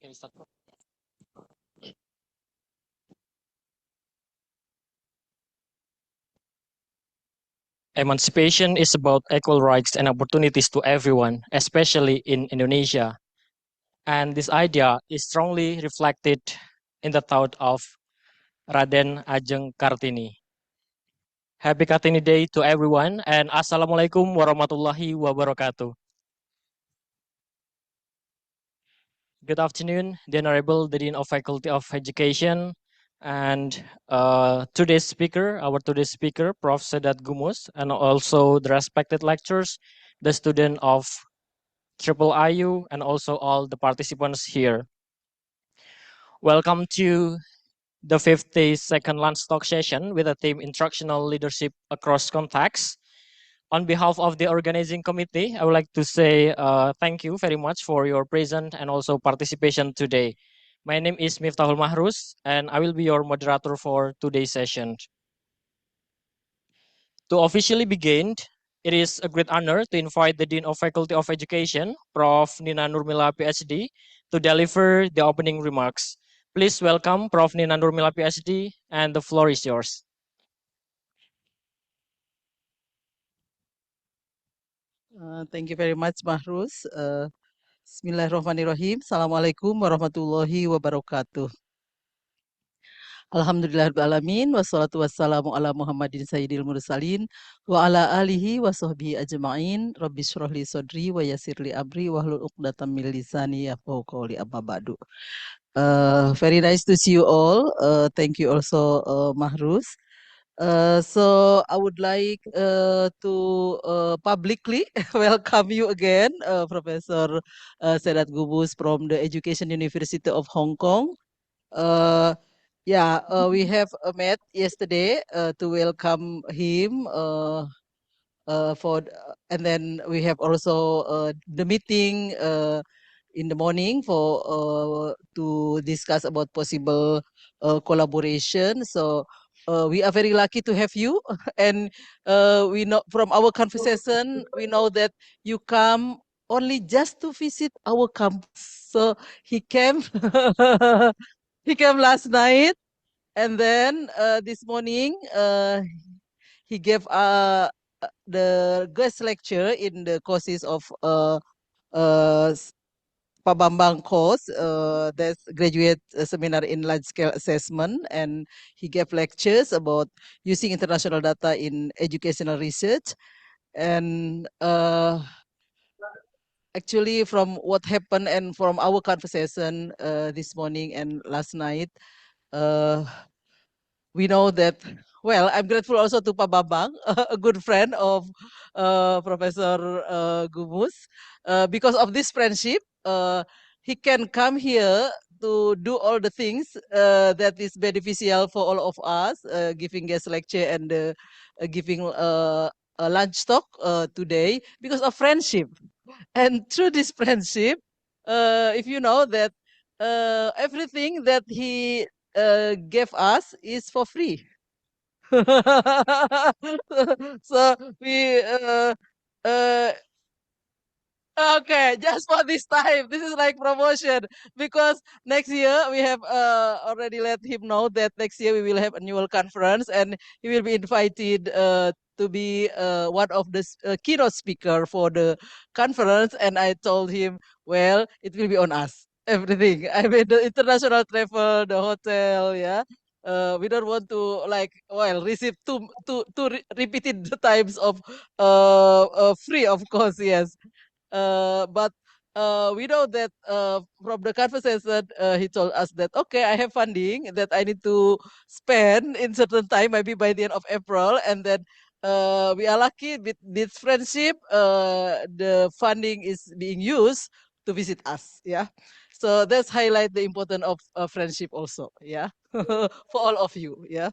Can we start? Emancipation is about equal rights and opportunities to everyone, especially in Indonesia. And this idea is strongly reflected in the thought of Raden Ajeng Kartini. Happy Kartini Day to everyone, and Assalamualaikum warahmatullahi wabarakatuh. Good afternoon, the Honorable Dean of Faculty of Education, and our today's speaker, Prof. Sedat Gumus, and also the respected lecturers, the student of Triple IU, and also all the participants here. Welcome to the 52nd lunch talk session with the theme Instructional Leadership Across Contexts. On behalf of the organizing committee, I would like to say thank you very much for your presence and also participation today. My name is Miftahul Mahrus, and I will be your moderator for today's session. To officially begin, it is a great honor to invite the Dean of Faculty of Education, Prof. Nina Nurmila, PhD, to deliver the opening remarks. Please welcome Prof. Nina Nurmila, PhD, and the floor is yours. Thank you very much, Mahrus. Bismillahirrahmanirrahim. Assalamualaikum warahmatullahi wabarakatuh. Alhamdulillahirrahmanirrahim. Wassalatu wassalamu ala Muhammadin sayyidil mursalin wa ala alihi wa sahbihi ajma'in. Rabbi syrahli sodri wa yasirli amri wahlul uqdatam min lisani yafqahu qawli amma ba'du. Very nice to see you all. Thank you also, Mahrus. So I would like to publicly welcome you again, Professor Sedat Gubus from the Education University of Hong Kong. We have met yesterday to welcome him and then we have also the meeting in the morning for to discuss about possible collaboration. So we are very lucky to have you, and we know from our conversation we know that you come only just to visit our campus. So he came, he came last night, and then this morning he gave the guest lecture in the courses of uh, Pak Bambang course, that's graduate seminar in large scale assessment, and he gave lectures about using international data in educational research. And actually, from what happened and from our conversation this morning and last night, uh, we know that, well, I'm grateful also to Pak Bambang, a good friend of Professor Gumus. Because of this friendship, he can come here to do all the things that is beneficial for all of us, giving guest lecture and giving a lunch talk today because of friendship. And through this friendship, if you know that everything that he gave us is for free. So we uh, okay, just for this time. This is like promotion because next year we have already let him know that next year we will have annual conference and he will be invited to be one of the keynote speaker for the conference. And I told him, well, it will be on us. Everything. I mean, the international travel, the hotel, yeah. We don't want to like receive repeated times of free, of course, yes. But we know that from the conversation, he told us that, okay, I have funding that I need to spend in certain time, maybe by the end of April. And then we are lucky with this friendship, the funding is being used to visit us. Yeah. So that's highlight the importance of friendship also. Yeah. For all of you. Yeah.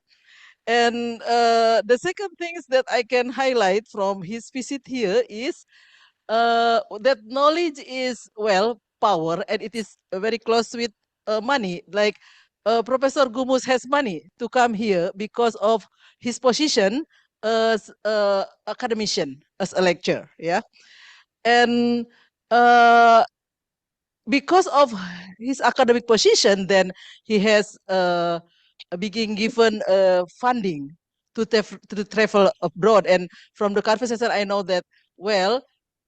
And the second things that I can highlight from his visit here is that knowledge is power, and it is very close with money. Like Professor Gumus has money to come here because of his position as academician, as a lecturer. Yeah, and because of his academic position, then he has being given funding to travel abroad. And from the conversation, I know that, well,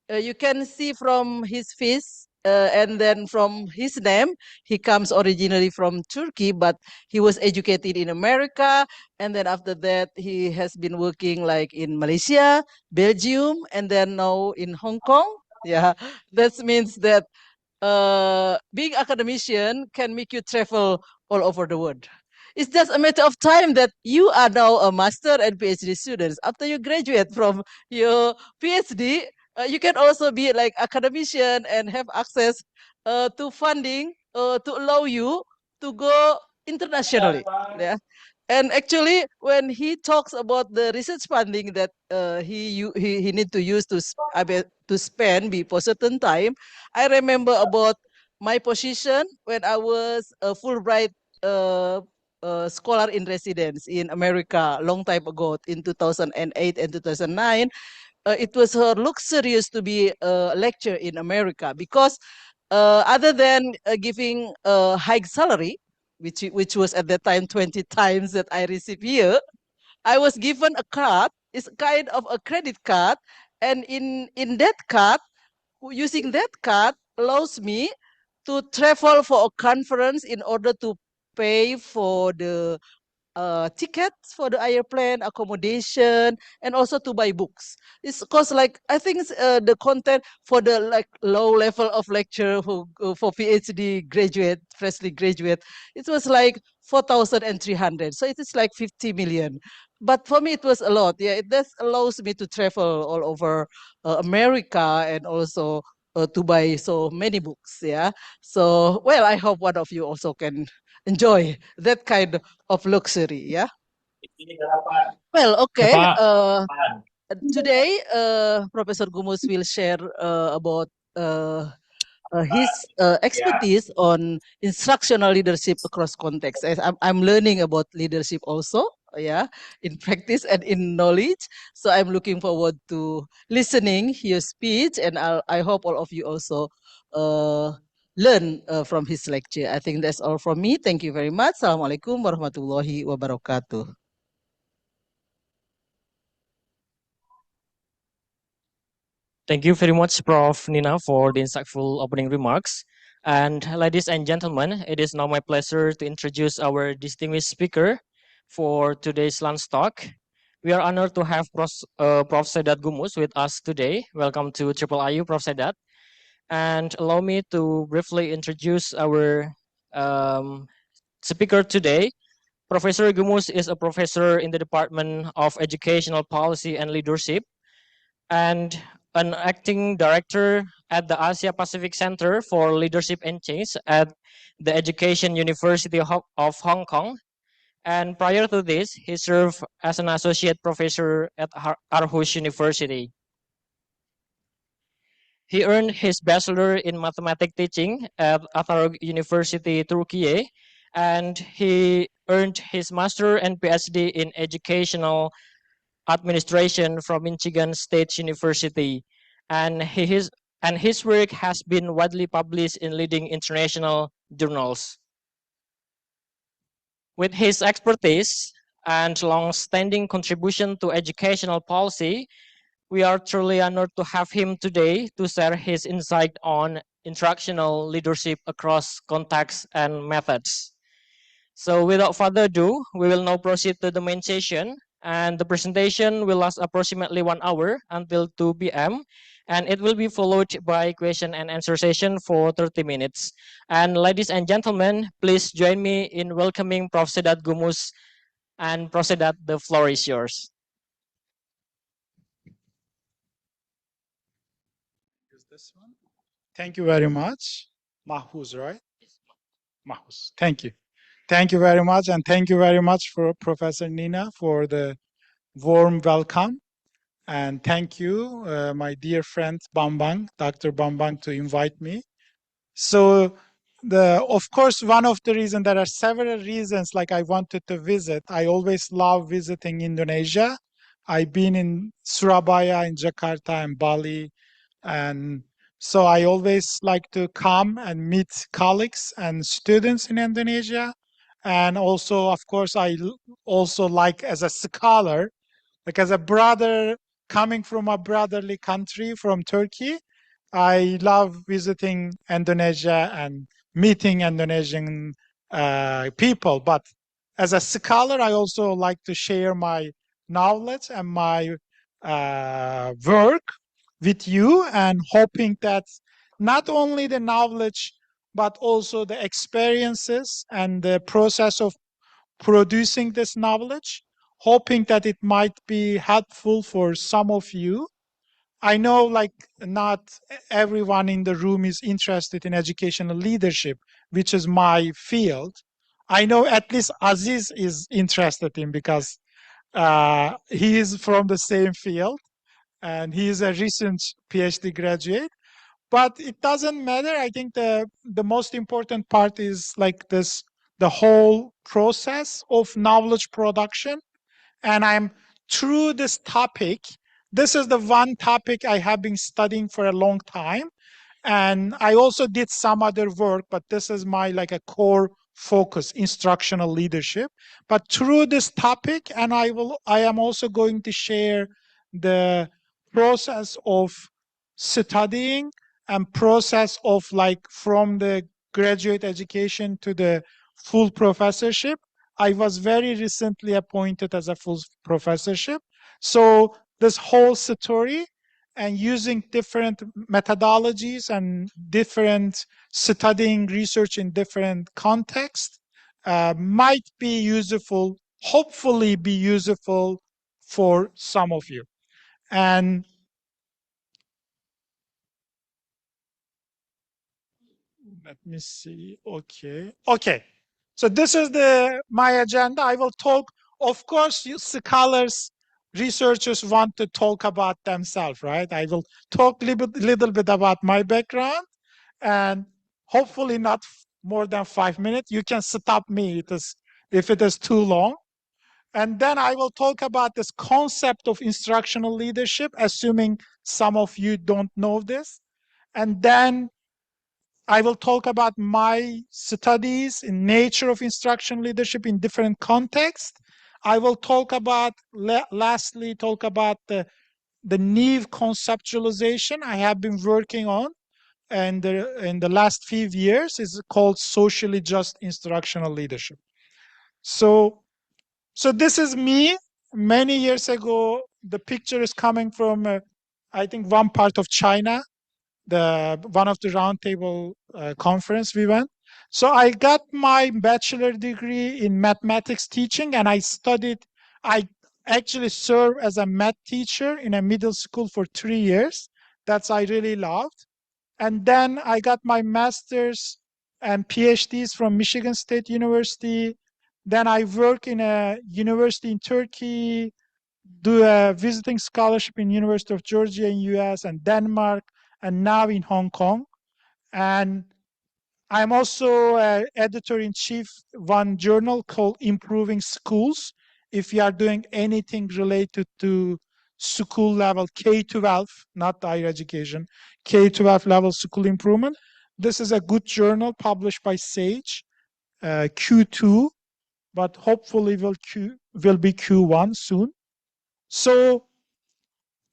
you can see from his face and then from his name, he comes originally from Turkey, but he was educated in America. And then after that, he has been working like in Malaysia, Belgium, and then now in Hong Kong. Yeah, that means that being academician can make you travel all over the world. It's just a matter of time that you are now a master and PhD students. After you graduate from your PhD, you can also be like academician and have access to funding to allow you to go internationally. Yeah. And actually, when he talks about the research funding that he need to use to spend before certain time, I remember about my position when I was a Fulbright uh, scholar in residence in America long time ago in 2008 and 2009. It was luxurious to be a lecturer in America because other than giving a high salary, which was at that time 20 times that I received here, I was given a card. It's kind of a credit card, and in that card, using that card allows me to travel for a conference in order to pay for the tickets for the airplane, accommodation, and also to buy books. It's cost like I think the content for the like low level of lecture who for PhD graduate, freshly graduate, it was like 4,300. So it is like 50 million. But for me, it was a lot. Yeah, it does allows me to travel all over America and also to buy so many books. Yeah. So well, I hope one of you also can enjoy that kind of luxury. Yeah. Well, okay. Today, Professor Gumus will share about his expertise on instructional leadership across contexts. As I'm learning about leadership also, yeah, in practice and in knowledge. So I'm looking forward to listening his speech, and I hope all of you also uh, learn from his lecture. I think that's all from me. Thank you very much. Assalamualaikum warahmatullahi wabarakatuh. Thank you very much, Prof. Nina, for the insightful opening remarks. And ladies and gentlemen, it is now my pleasure to introduce our distinguished speaker for today's lunch talk. We are honored to have Prof. Sedat Gumus with us today. Welcome to Triple IU, Prof. Sedat. And allow me to briefly introduce our um, speaker today. Professor Gumus is a professor in the Department of Educational Policy and Leadership and an acting director at the Asia Pacific Center for Leadership and Change at the Education University of Hong Kong. And prior to this, he served as an associate professor at Aarhus University. He earned his bachelor in mathematics teaching at Atatürk University, Turkey, and he earned his master and PhD in educational administration from Michigan State University, and his work has been widely published in leading international journals. With his expertise and long-standing contribution to educational policy, we are truly honored to have him today to share his insight on instructional leadership across contexts and methods. So without further ado, we will now proceed to the main session, and the presentation will last approximately 1 hour until 2 p.m. and it will be followed by question and answer session for 30 minutes. And ladies and gentlemen, please join me in welcoming Prof. Sedat Gumus. And Prof. Sedat, the floor is yours. Is this one? Thank you very much. Mahfuz, right? Mahfuz. Thank you. Thank you very much. And thank you very much for Professor Nina for the warm welcome. And thank you, my dear friend Bambang, Dr. Bambang, to invite me. So, of course, one of the reasons, there are several reasons like I wanted to visit. I always love visiting Indonesia. I've been in Surabaya, in Jakarta, and Bali. And So I always like to come and meet colleagues and students in Indonesia. And also, of course, also like as a scholar, like as a brother coming from a brotherly country from Turkey, I love visiting Indonesia and meeting Indonesian people. But as a scholar, I also like to share my knowledge and my work with you, and hoping that not only the knowledge, but also the experiences and the process of producing this knowledge, hoping that it might be helpful for some of you. I know like not everyone in the room is interested in educational leadership, which is my field. I know at least Aziz is interested in, because he is from the same field and he is a recent PhD graduate. But it doesn't matter. I think the most important part is like this, the whole process of knowledge production. And I'm through this topic. This is the one topic I have been studying for a long time. And I also did some other work, but this is my like a core focus, instructional leadership. But through this topic, and I am also going to share the process of studying and process of like from the graduate education to the full professorship. I was very recently appointed as a full professorship. So this whole story, and using different methodologies and different studying research in different contexts, might be useful, hopefully be useful for some of you. And let me see. Okay. So this is my agenda. I will talk. Of course, you scholars, researchers want to talk about themselves, right? I will talk little bit about my background, and hopefully not more than 5 minutes. You can stop me if it is too long. And then I will talk about this concept of instructional leadership, assuming some of you don't know this. And then I will talk about my studies in nature of instruction leadership in different contexts. I will talk about, lastly, talk about the Neve conceptualization I have been working on, and in the last few years is called socially just instructional leadership. So this is me many years ago. The picture is coming from, I think, one part of China, one of the roundtable conference we went. So I got my bachelor degree in mathematics teaching, and I actually served as a math teacher in a middle school for 3 years. That's I really loved. And then I got my master's and PhDs from Michigan State University. Then I work in a university in Turkey, do a visiting scholarship in University of Georgia in US and Denmark, and now in Hong Kong. And I'm also editor-in-chief one journal called Improving Schools. If you are doing anything related to school level K-12, not higher education, K-12 level school improvement, this is a good journal published by Sage, Q2, but hopefully will be Q1 soon. So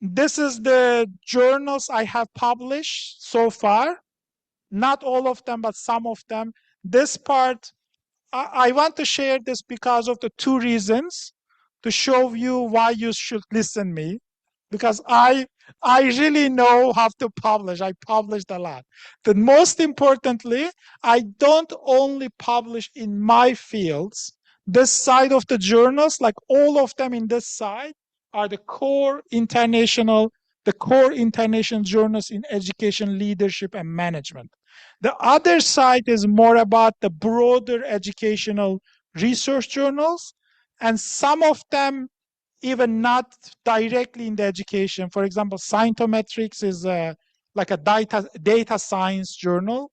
this is the journals I have published so far. Not all of them, but some of them. This part, I want to share this because of the two reasons, to show you why you should listen me. Because I really know how to publish. I published a lot. But most importantly, I don't only publish in my fields. This side of the journals, like all of them in this side, are the core international journals in education, leadership, and management. The other side is more about the broader educational research journals, and some of them even not directly in the education. For example, Scientometrics is like a data science journal,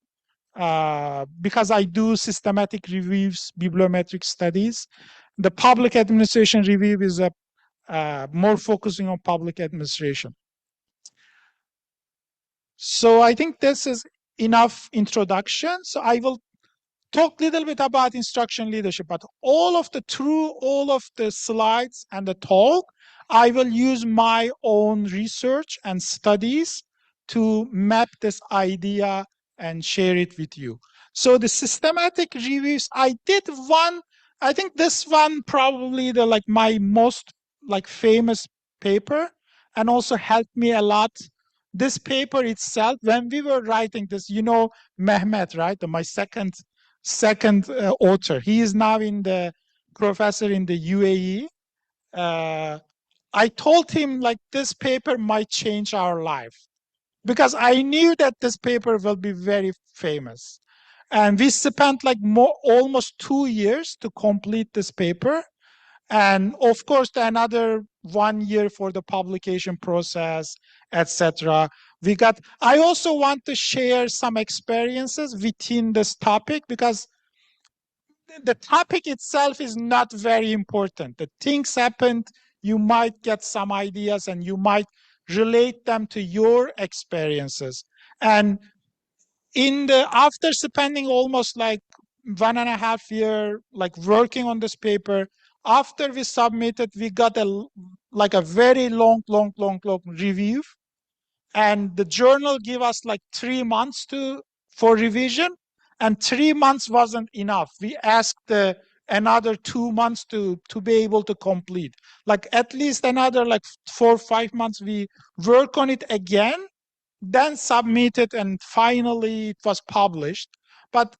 because I do systematic reviews, bibliometric studies. The public administration review is more focusing on public administration. So I think this is enough introduction. So I will talk a little bit about instruction leadership, but through all of the slides and the talk, I will use my own research and studies to map this idea and share it with you. So the systematic reviews, I did one, I think this one probably my most famous paper, and also helped me a lot. This paper itself, when we were writing this, Mehmet, right? My second author. He is now professor in the UAE. I told him this paper might change our life, because I knew that this paper will be very famous. And we spent almost 2 years to complete this paper. And of course, another 1 year for the publication process, etc. I also want to share some experiences within this topic, because the topic itself is not very important. The things happened, you might get some ideas and you might relate them to your experiences. And after spending almost 1.5 year working on this paper, after we submitted, we got a very long review, and the journal gave us 3 months for revision, and 3 months wasn't enough. We asked another 2 months to be able to complete, at least another 4 or 5 months. We work on it again, then submit it, and finally it was published. But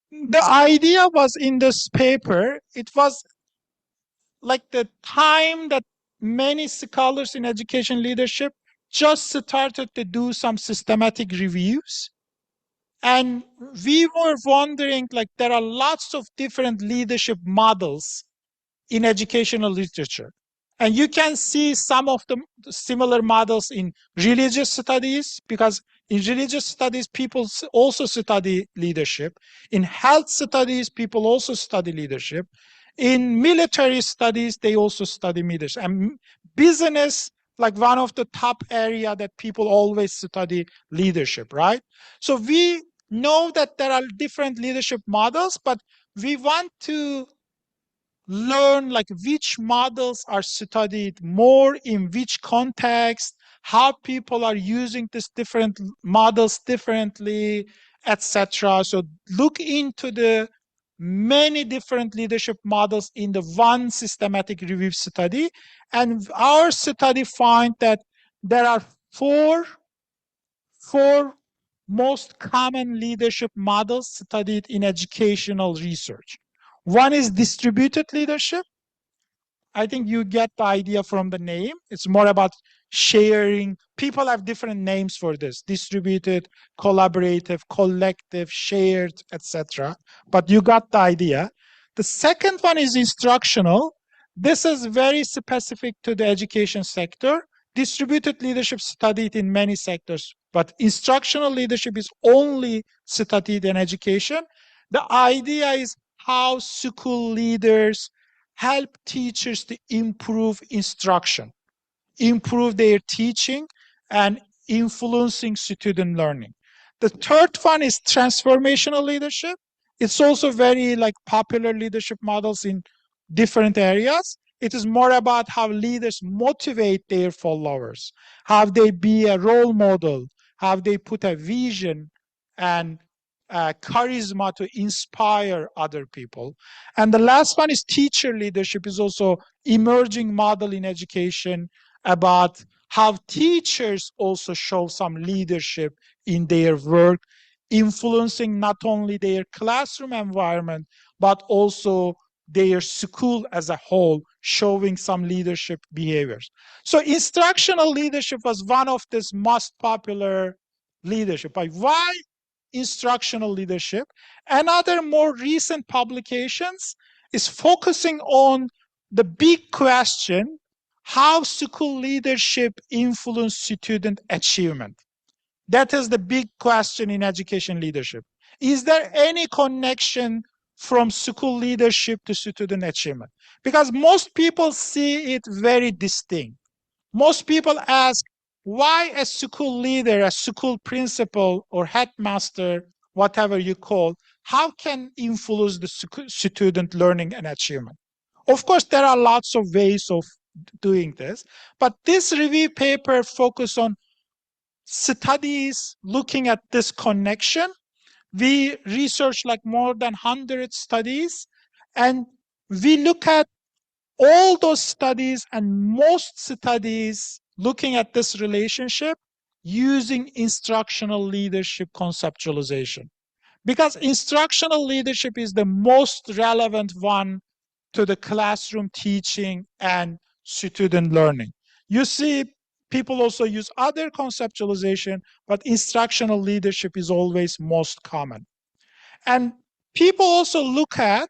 the idea was, in this paper, it was the time that many scholars in education leadership just started to do some systematic reviews. And we were wondering, there are lots of different leadership models in educational literature. And you can see some of the similar models in religious studies, because in religious studies, people also study leadership. In health studies, people also study leadership. In military studies, they also study leadership. And business, one of the top area that people always study leadership, right? So we know that there are different leadership models, but we want to learn which models are studied more in which context, how people are using these different models differently, etc. So look into the many different leadership models in the one systematic review study. And our study find that there are four most common leadership models studied in educational research. One is distributed leadership. I think you get the idea from the name. It's more about sharing. People have different names for this: distributed, collaborative, collective, shared, etc. But you got the idea. The second one is instructional. This is very specific to the education sector. Distributed leadership studied in many sectors, but instructional leadership is only studied in education. The idea is how school leaders help teachers to improve instruction, improve their teaching, and influencing student learning. The third one is transformational leadership. It's also very popular leadership models in different areas. It is more about how leaders motivate their followers, how they be a role model, how they put a vision and charisma to inspire other people. And the last one is teacher leadership, is also emerging model in education, about how teachers also show some leadership in their work, influencing not only their classroom environment, but also their school as a whole, showing some leadership behaviors. So instructional leadership was one of this most popular leadership. Why instructional leadership? Another more recent publications is focusing on the big question: how school leadership influence student achievement. That is the big question in education leadership. Is there any connection from school leadership to student achievement? Because most people see it very distinct. Most people ask, why a school leader, a school principal or headmaster, whatever you call, how can influence the student learning and achievement? Of course, there are lots of ways of doing this, but this review paper focus on studies looking at this connection. We research like more than 100 studies, and we look at all those studies and most studies looking at this relationship using instructional leadership conceptualization, because instructional leadership is the most relevant one to the classroom teaching and student learning. You see, people also use other conceptualization, but instructional leadership is always most common. And people also look at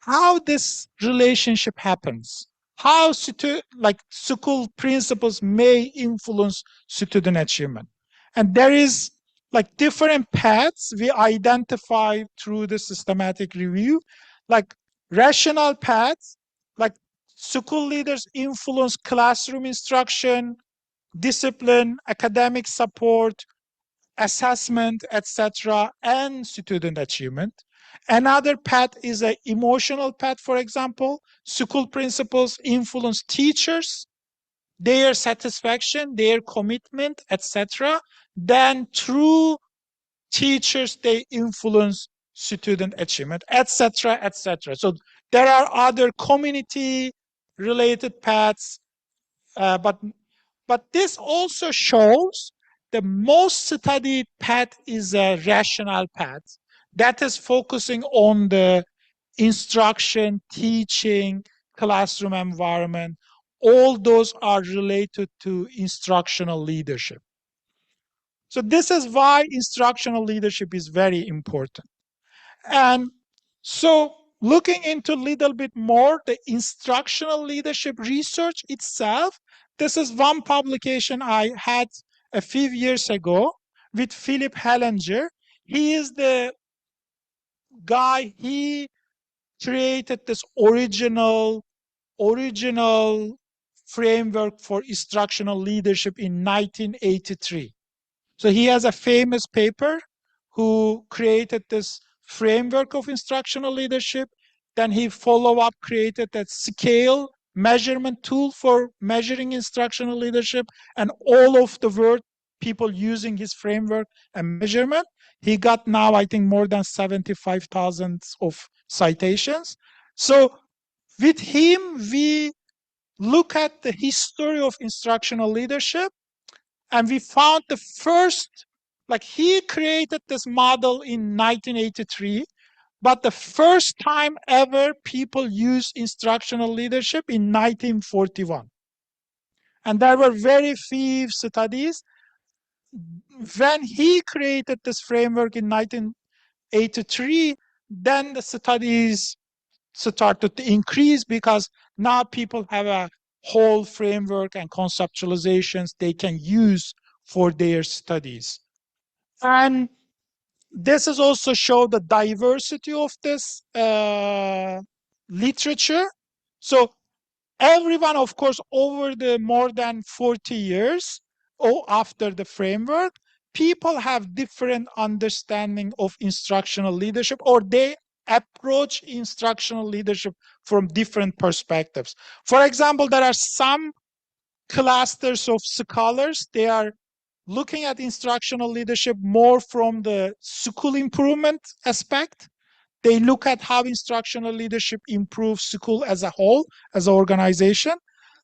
how this relationship happens, how school principles may influence student achievement. And there is like different paths we identify through the systematic review, like rational paths, like school leaders influence classroom instruction, discipline, academic support, assessment, etc., and student achievement. Another path is an emotional path. For example, school principals influence teachers, their satisfaction, their commitment, etc. Then through teachers, they influence student achievement, etc., etc. So there are other community related paths, but this also shows the most studied path is a rational path that is focusing on the instruction, teaching, classroom environment. All those are related to instructional leadership. So this is why instructional leadership is very important. And so looking into a little bit more, the instructional leadership research itself, this is one publication I had a few years ago with Philip Hellinger. He is the guy, he created this original framework for instructional leadership in 1983. So he has a famous paper who created this framework of instructional leadership. Then he follow up created that scale measurement tool for measuring instructional leadership, and all of the world people using his framework and measurement. He got now, I think, more than 75,000 of citations. So with him, we look at the history of instructional leadership, and we found the first, like he created this model in 1983, but the first time ever people used instructional leadership in 1941. And there were very few studies. When he created this framework in 1983, then the studies started to increase because now people have a whole framework and conceptualizations they can use for their studies. And this is also show the diversity of this literature. So everyone, of course, over the more than 40 years or after the framework, people have different understanding of instructional leadership, or they approach instructional leadership from different perspectives. For example, there are some clusters of scholars, they are looking at instructional leadership more from the school improvement aspect. They look at how instructional leadership improves school as a whole, as an organization.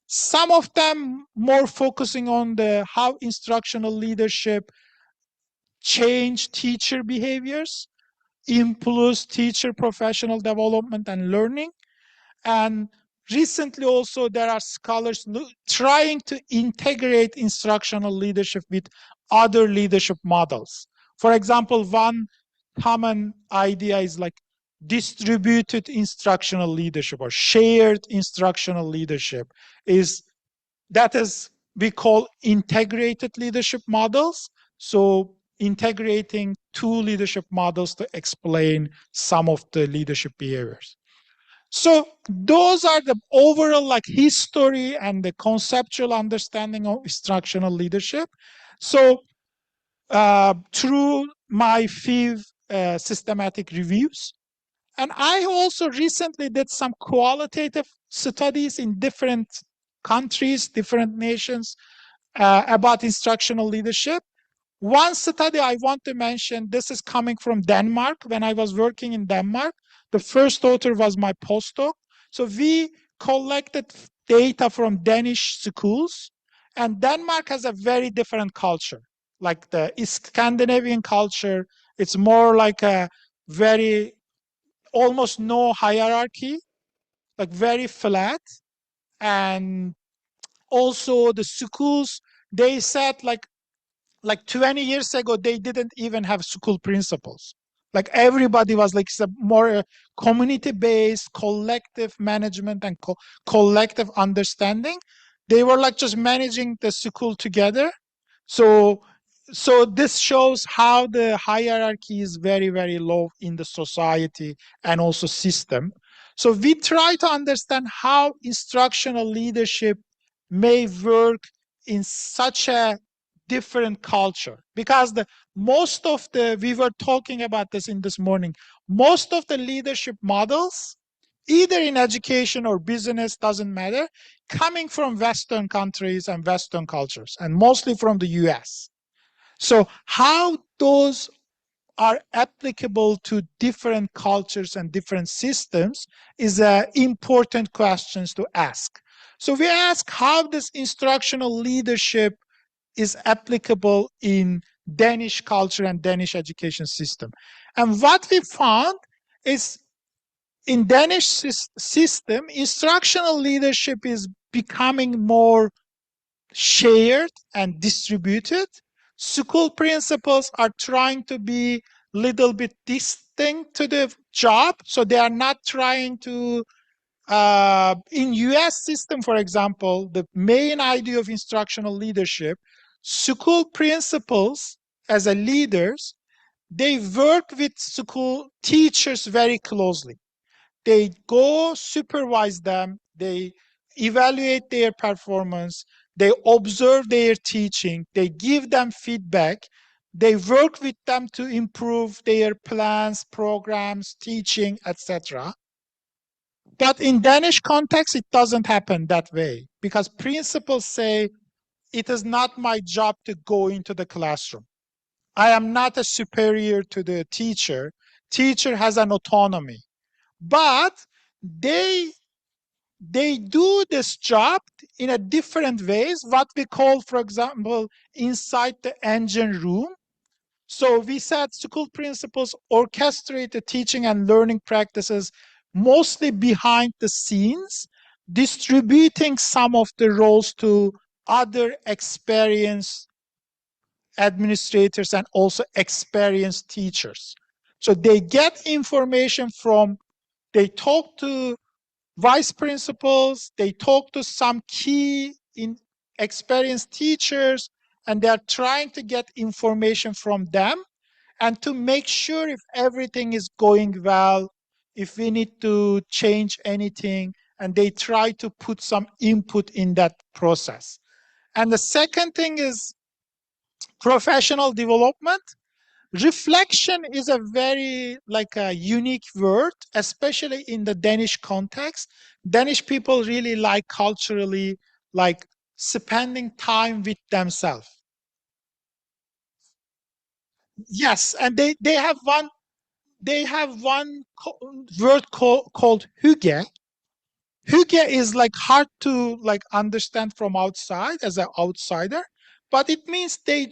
Some of them more focusing on the how instructional leadership change teacher behaviors, influence teacher professional development and learning. And recently also there are scholars trying to integrate instructional leadership with other leadership models. For example, one common idea is like distributed instructional leadership or shared instructional leadership, is that is we call integrated leadership models. So integrating two leadership models to explain some of the leadership behaviors. So those are the overall like history and the conceptual understanding of instructional leadership. So through my five systematic reviews, and I also recently did some qualitative studies in different countries, different nations about instructional leadership. One study I want to mention, this is coming from Denmark. When I was working in Denmark, the first author was my postdoc. So we collected data from Danish schools, and Denmark has a very different culture. Like the Scandinavian culture, it's more like a very almost no hierarchy, like very flat. And also the schools, they said like 20 years ago, they didn't even have school principals. Like everybody was like more community based, collective management and collective understanding. They were like just managing the school together. So this shows how the hierarchy is very, very low in the society and also system. So we try to understand how instructional leadership may work in such a different culture, because the most of the we were talking about this in this morning, most of the leadership models, either in education or business, doesn't matter, coming from Western countries and Western cultures, and mostly from the US. So how those are applicable to different cultures and different systems is an important questions to ask. So we ask how this instructional leadership is applicable in Danish culture and Danish education system. And what we found is in Danish system, instructional leadership is becoming more shared and distributed. School principals are trying to be little bit distinct to the job, so they are not trying to in US system, for example, the main idea of instructional leadership, school principals as a leaders, they work with school teachers very closely. They go supervise them, they evaluate their performance, they observe their teaching, they give them feedback, they work with them to improve their plans, programs, teaching, etc. But in Danish context, it doesn't happen that way, because principals say, it is not my job to go into the classroom. I am not a superior to the teacher. Teacher has an autonomy. But they do this job in a different ways, what we call, for example, inside the engine room. So we said school principals orchestrate the teaching and learning practices mostly behind the scenes, distributing some of the roles to other experienced administrators and also experienced teachers. So they get information from, they talk to vice principals, they talk to some key experienced teachers, and they're trying to get information from them and to make sure if everything is going well, if we need to change anything, and they try to put some input in that process. And the second thing is professional development. Reflection is a very like a unique word, especially in the Danish context. Danish people really like culturally like spending time with themselves. Yes, and they have one word called hygge. Hygge is like hard to like understand from outside as an outsider, but it means they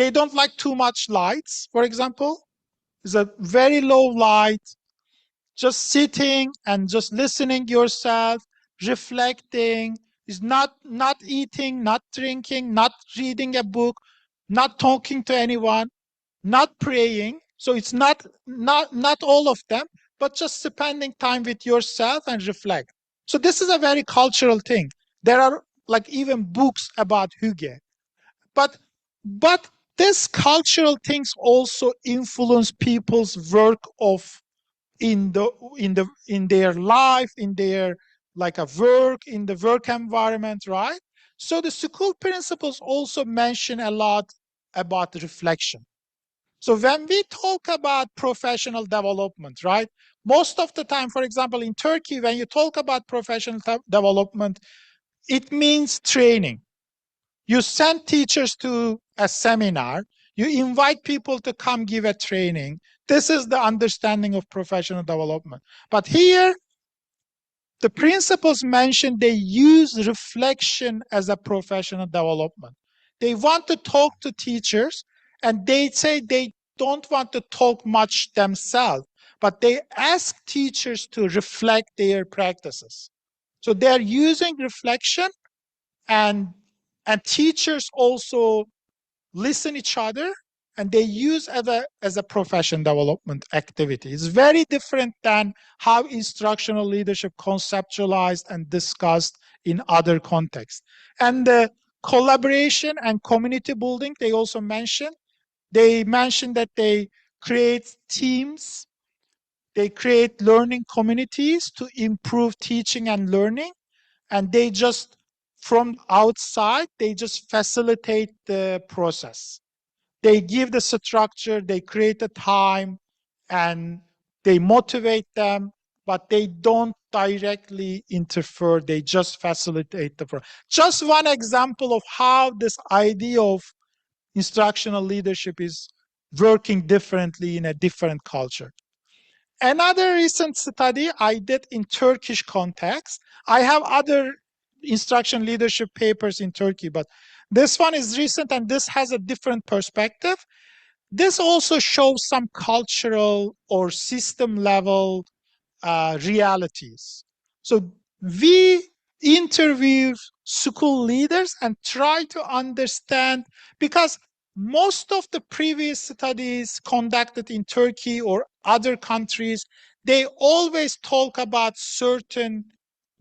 don't like too much lights. For example, it's a very low light, just sitting and just listening yourself, reflecting, is not eating, not drinking, not reading a book, not talking to anyone, not praying. So it's not all of them, but just spending time with yourself and reflect. So this is a very cultural thing. There are like even books about hygge, but but this cultural things also influence people's work of in their life, in their like a work, in the work environment, right? So the school principles also mention a lot about reflection. So when we talk about professional development, right? Most of the time, for example, in Turkey, when you talk about professional development, it means training. You send teachers to a seminar, you invite people to come give a training. This is the understanding of professional development. But here, the principles mentioned, they use reflection as a professional development. They want to talk to teachers, and they say they don't want to talk much themselves, but they ask teachers to reflect their practices. So they're using reflection, and teachers also listen each other, and they use as a profession development activity. It's very different than how instructional leadership conceptualized and discussed in other contexts. And the collaboration and community building, they also mentioned. They mentioned that they create teams, they create learning communities to improve teaching and learning, and they just, from outside, they just facilitate the process. They give the structure, they create the time, and they motivate them, but they don't directly interfere. They just facilitate the process. Just one example of how this idea of instructional leadership is working differently in a different culture. Another recent study I did in Turkish context. I have other instruction leadership papers in Turkey, but this one is recent and this has a different perspective. This also shows some cultural or system level realities. So we interview school leaders and try to understand, because most of the previous studies conducted in Turkey or other countries, they always talk about certain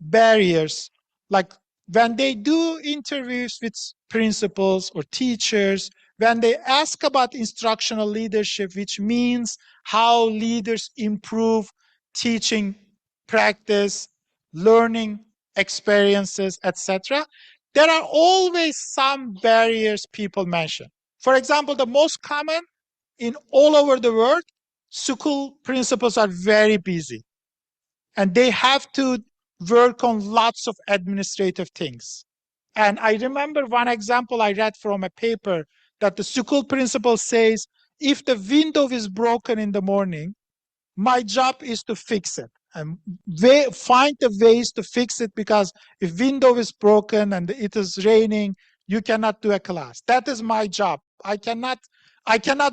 barriers. Like when they do interviews with principals or teachers, when they ask about instructional leadership, which means how leaders improve teaching practice, learning experiences, etc., there are always some barriers people mention. For example, the most common in all over the world, school principals are very busy and they have to work on lots of administrative things. And I remember one example I read from a paper that the school principal says, if the window is broken in the morning, my job is to fix it and find the ways to fix it, because if window is broken and it is raining, you cannot do a class. That is my job. I cannot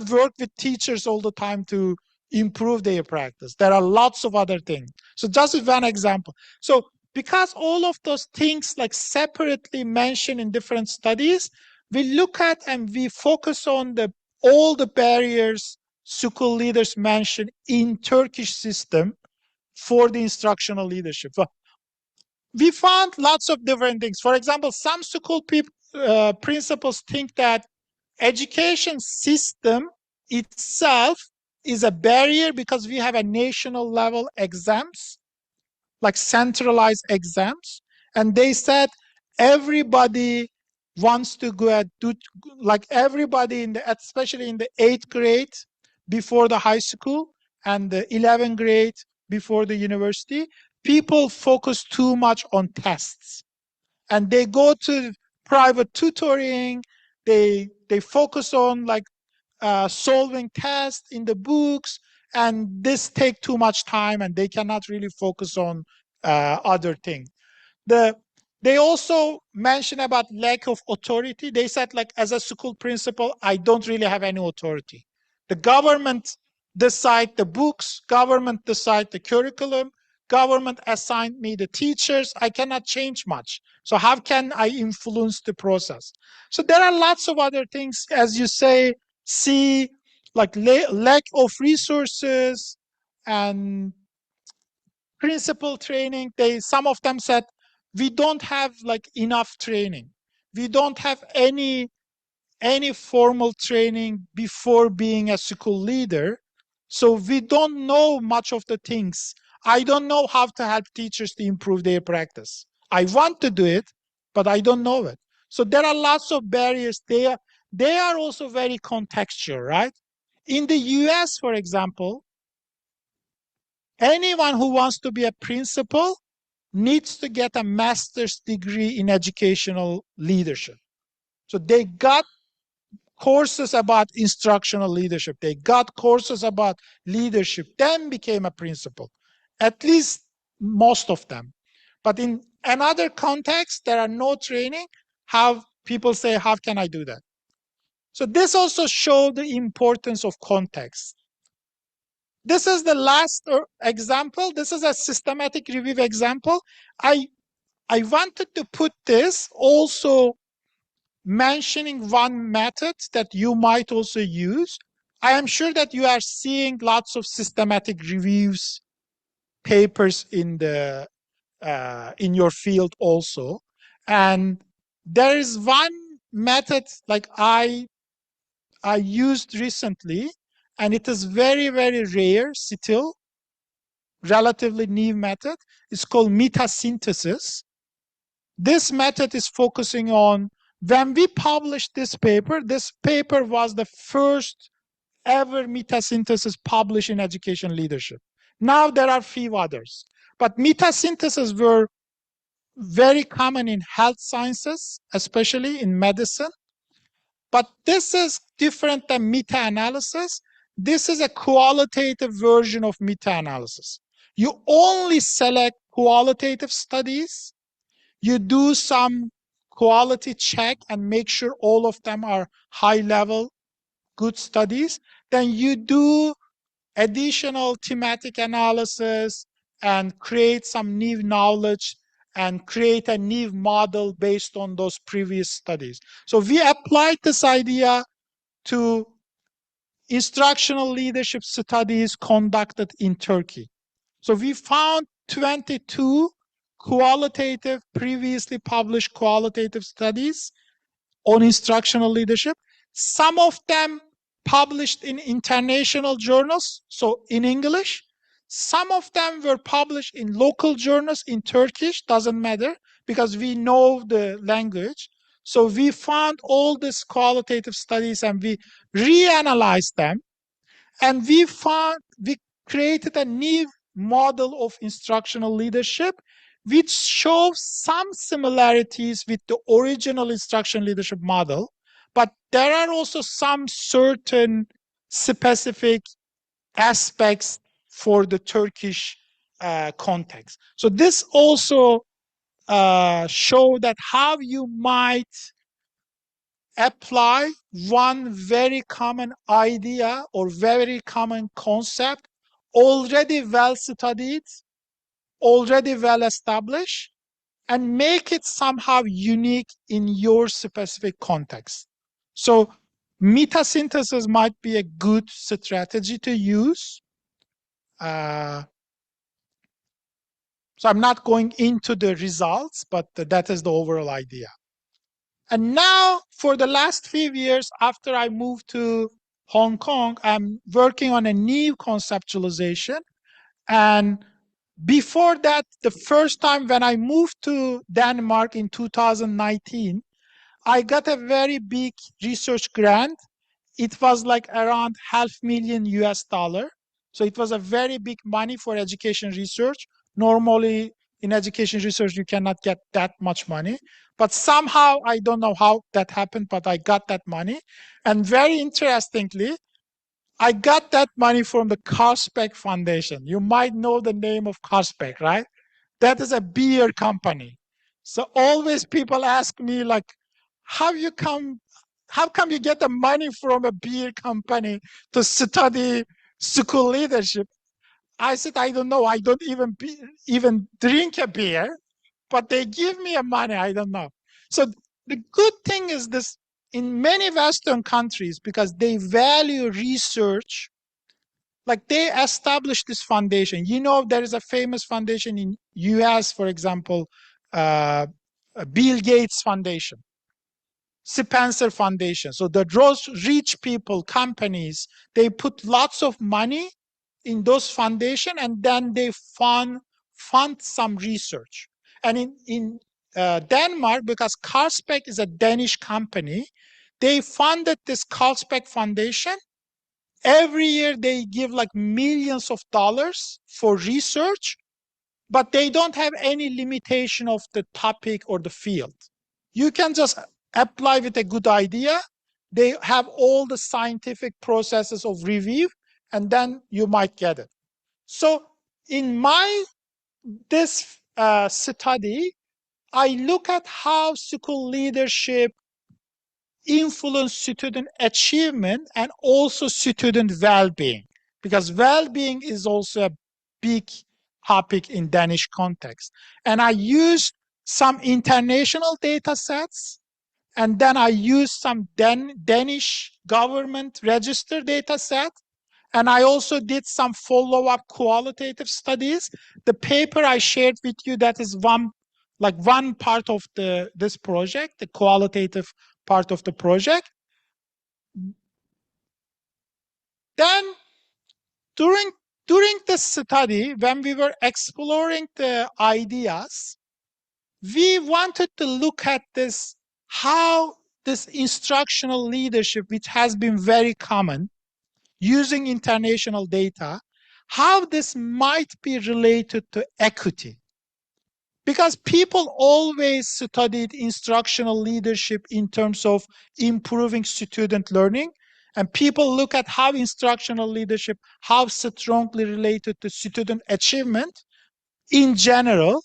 work with teachers all the time to improve their practice. There are lots of other things. So just one example. So because all of those things like separately mentioned in different studies, we look at and we focus on all the barriers school leaders mention in Turkish system for the instructional leadership. We found lots of different things. For example, some school principals think that education system itself is a barrier because we have a national level exams, like centralized exams, and they said everybody wants to go at do, like everybody in the, especially in the 8th grade before the high school and the 11th grade before the university, people focus too much on tests and they go to private tutoring. They focus on like solving tests in the books, and this take too much time and they cannot really focus on other things. They also mention about lack of authority. They said, like, as a school principal, I don't really have any authority. The government decide the books, government decide the curriculum, government assigned me the teachers. I cannot change much. So how can I influence the process? So there are lots of other things, as you say, see, like lack of resources and principal training. Some of them said we don't have like enough training. We don't have any formal training before being a school leader. So we don't know much of the things. I don't know how to help teachers to improve their practice. I want to do it, but I don't know it. So there are lots of barriers. They are also very contextual, right? In the US, for example, anyone who wants to be a principal needs to get a master's degree in educational leadership. So they got courses about instructional leadership. They got courses about leadership, then became a principal, at least most of them. But in another context, there are no training. How people say, how can I do that? So this also shows the importance of context. This is the last example. This is a systematic review example. I wanted to put this also mentioning one method that you might also use. I am sure that you are seeing lots of systematic reviews papers in the in your field also, and there is one method like I used recently, and it is very rare still, relatively new method. It's called metasynthesis. This method is focusing on, when we published this paper was the first ever metasynthesis published in education leadership. Now there are few others, but metasynthesis were very common in health sciences, especially in medicine. But this is different than meta-analysis. This is a qualitative version of meta-analysis. You only select qualitative studies. You do some quality check and make sure all of them are high level, good studies. Then you do additional thematic analysis and create some new knowledge and create a new model based on those previous studies. So we applied this idea to instructional leadership studies conducted in Turkey. So we found 22 qualitative, previously published qualitative studies on instructional leadership. Some of them published in international journals, so in English. Some of them were published in local journals in Turkish, doesn't matter, because we know the language. So we found all these qualitative studies and we reanalyzed them, and we created a new model of instructional leadership which shows some similarities with the original instruction leadership model, but there are also some certain specific aspects for the Turkish context. So this also show that how you might apply one very common idea or very common concept, already well studied, already well established, and make it somehow unique in your specific context. So metasynthesis might be a good strategy to use. So I'm not going into the results, but that is the overall idea. And now, for the last few years, after I moved to Hong Kong, I'm working on a new conceptualization. And before that, the first time when I moved to Denmark in 2019, I got a very big research grant. It was like around $500,000 US. So it was a very big money for education research. Normally in education research, you cannot get that much money. But somehow, I don't know how that happened, but I got that money. And very interestingly, I got that money from the Carlsberg Foundation. You might know the name of Carlsberg, right? That is a beer company. So always people ask me like, how come you get the money from a beer company to study school leadership? I said, I don't know. I don't even drink a beer, but they give me a money. I don't know. So the good thing is this, in many Western countries, because they value research, like they established this foundation. You know, there is a famous foundation in US, for example, Bill Gates Foundation. Spencer Foundation. So the those rich people, companies, they put lots of money in those foundation, and then they fund some research. And in Denmark, because Carlsberg is a Danish company, they funded this Carlsberg Foundation. Every year they give like millions of dollars for research, but they don't have any limitation of the topic or the field. You can just apply with a good idea. They have all the scientific processes of review, and then you might get it. So in this study, I look at how school leadership influence student achievement and also student well-being, because well-being is also a big topic in Danish context. And I used some international data sets, and then I used some Danish government register data set, and I also did some follow-up qualitative studies. The paper I shared with you, that is one part of this project, the qualitative part of the project. Then during the study, when we were exploring the ideas, we wanted to look at this, how this instructional leadership, which has been very common using international data, how this might be related to equity. Because people always studied instructional leadership in terms of improving student learning, and people look at how instructional leadership, how strongly related to student achievement in general,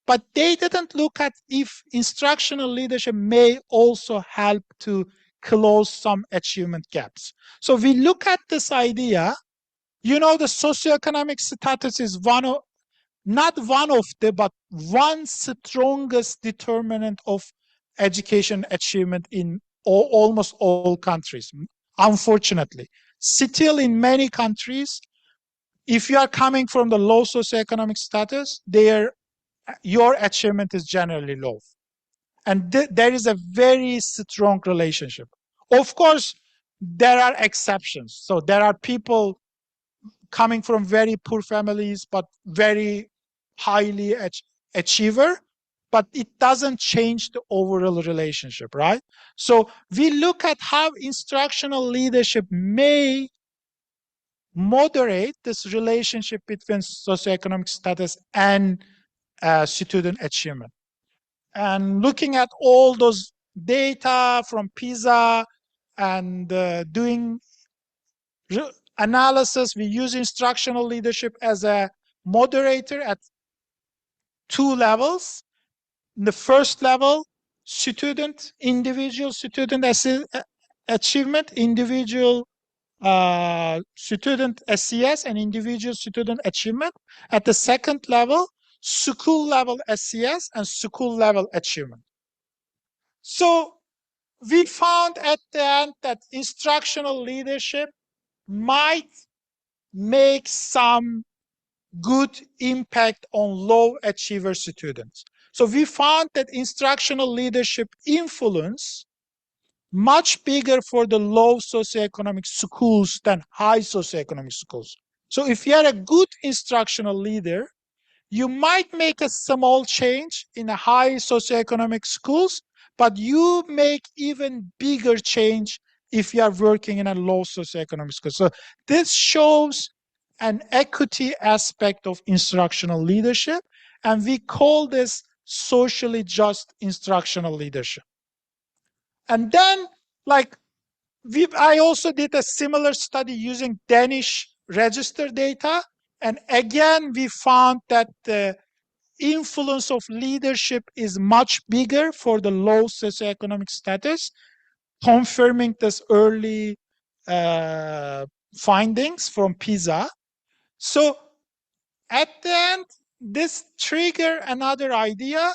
but they didn't look at if instructional leadership may also help to close some achievement gaps. So we look at this idea. The socioeconomic status is not one of but one strongest determinant of education achievement in almost all countries. Unfortunately, still in many countries, if you are coming from the low socioeconomic status, your achievement is generally low. And there is a very strong relationship. Of course, there are exceptions. So there are people coming from very poor families, but very highly achiever, but it doesn't change the overall relationship, right? So we look at how instructional leadership may moderate this relationship between socioeconomic status and student achievement. And looking at all those data from PISA and doing analysis, we use instructional leadership as a moderator at two levels. In the first level, individual student achievement, individual student SES, and individual student achievement. At the second level, school level SES and school level achievement. So we found at the end that instructional leadership might make some good impact on low achiever students. So we found that instructional leadership influence much bigger for the low socioeconomic schools than high socioeconomic schools. So if you are a good instructional leader, you might make a small change in a high socioeconomic schools, but you make even bigger change if you are working in a low socioeconomic school. So this shows an equity aspect of instructional leadership, and we call this socially just instructional leadership. And then, I also did a similar study using Danish register data, and again, we found that the influence of leadership is much bigger for the low socioeconomic status, confirming this early findings from PISA. So at the end, this triggered another idea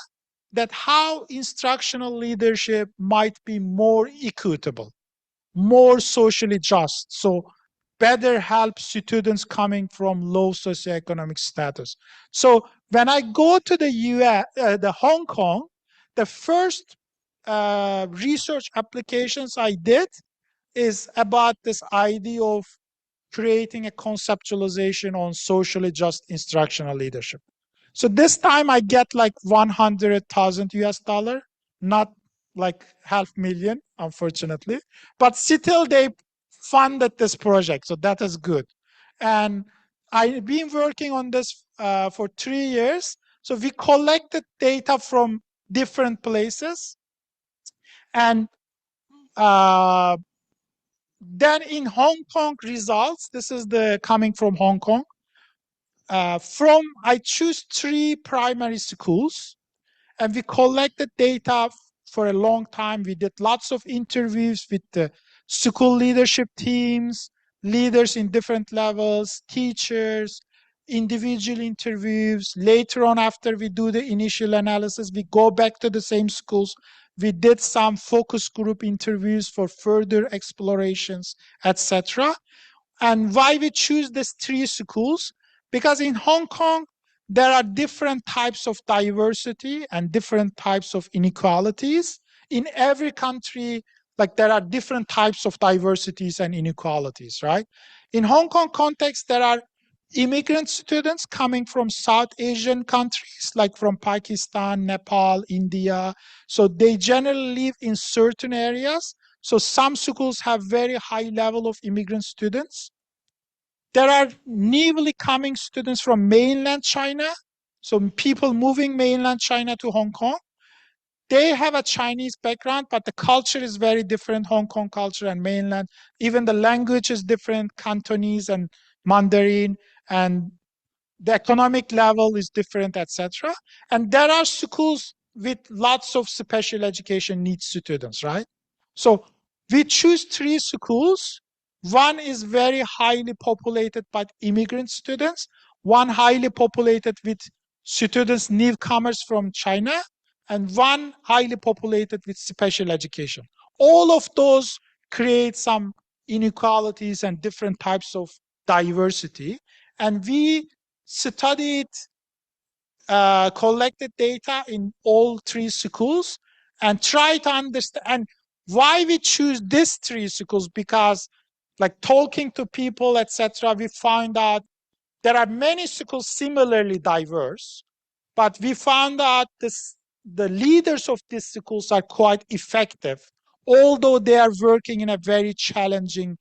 that how instructional leadership might be more equitable, more socially just, so better help students coming from low socioeconomic status. So when I go to the US, the Hong Kong, the first research applications I did is about this idea of creating a conceptualization on socially just instructional leadership. So this time I get like 100,000 US dollar, not like 500,000, unfortunately, but still they funded this project. So that is good. And I've been working on this for 3 years. So we collected data from different places. And then in Hong Kong results, this is the coming from Hong Kong. I choose 3 primary schools, and we collected data for a long time. We did lots of interviews with the school leadership teams, leaders in different levels, teachers, individual interviews. Later on, after we do the initial analysis, we go back to the same schools. We did some focus group interviews for further explorations, etc. And why we choose these 3 schools? Because in Hong Kong, there are different types of diversity and different types of inequalities. In every country, like there are different types of diversities and inequalities, right? In Hong Kong context, there are immigrant students coming from South Asian countries, like from Pakistan, Nepal, India. So they generally live in certain areas. So some schools have very high level of immigrant students. There are newly coming students from mainland China. So people moving mainland China to Hong Kong. They have a Chinese background, but the culture is very different, Hong Kong culture and mainland. Even the language is different, Cantonese and Mandarin, and the economic level is different, etc. And there are schools with lots of special education needs students, right? So we choose 3 schools. One is very highly populated by immigrant students, one highly populated with students, newcomers from China, and one highly populated with special education. All of those create some inequalities and different types of diversity. And we studied, collected data in all 3 schools and try to understand. And why we choose these 3 schools? Because like talking to people, etc., we find out there are many schools similarly diverse, but we found out the leaders of these schools are quite effective, although they are working in a very challenging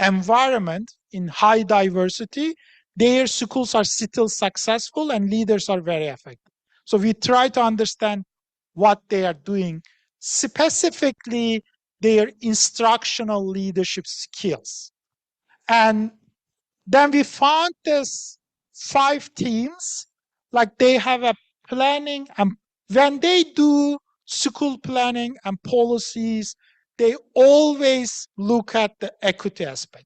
environment in high diversity. Their schools are still successful and leaders are very effective. So we try to understand what they are doing, specifically their instructional leadership skills. And then we found this 5 teams, like they have a planning, and when they do school planning and policies, they always look at the equity aspect.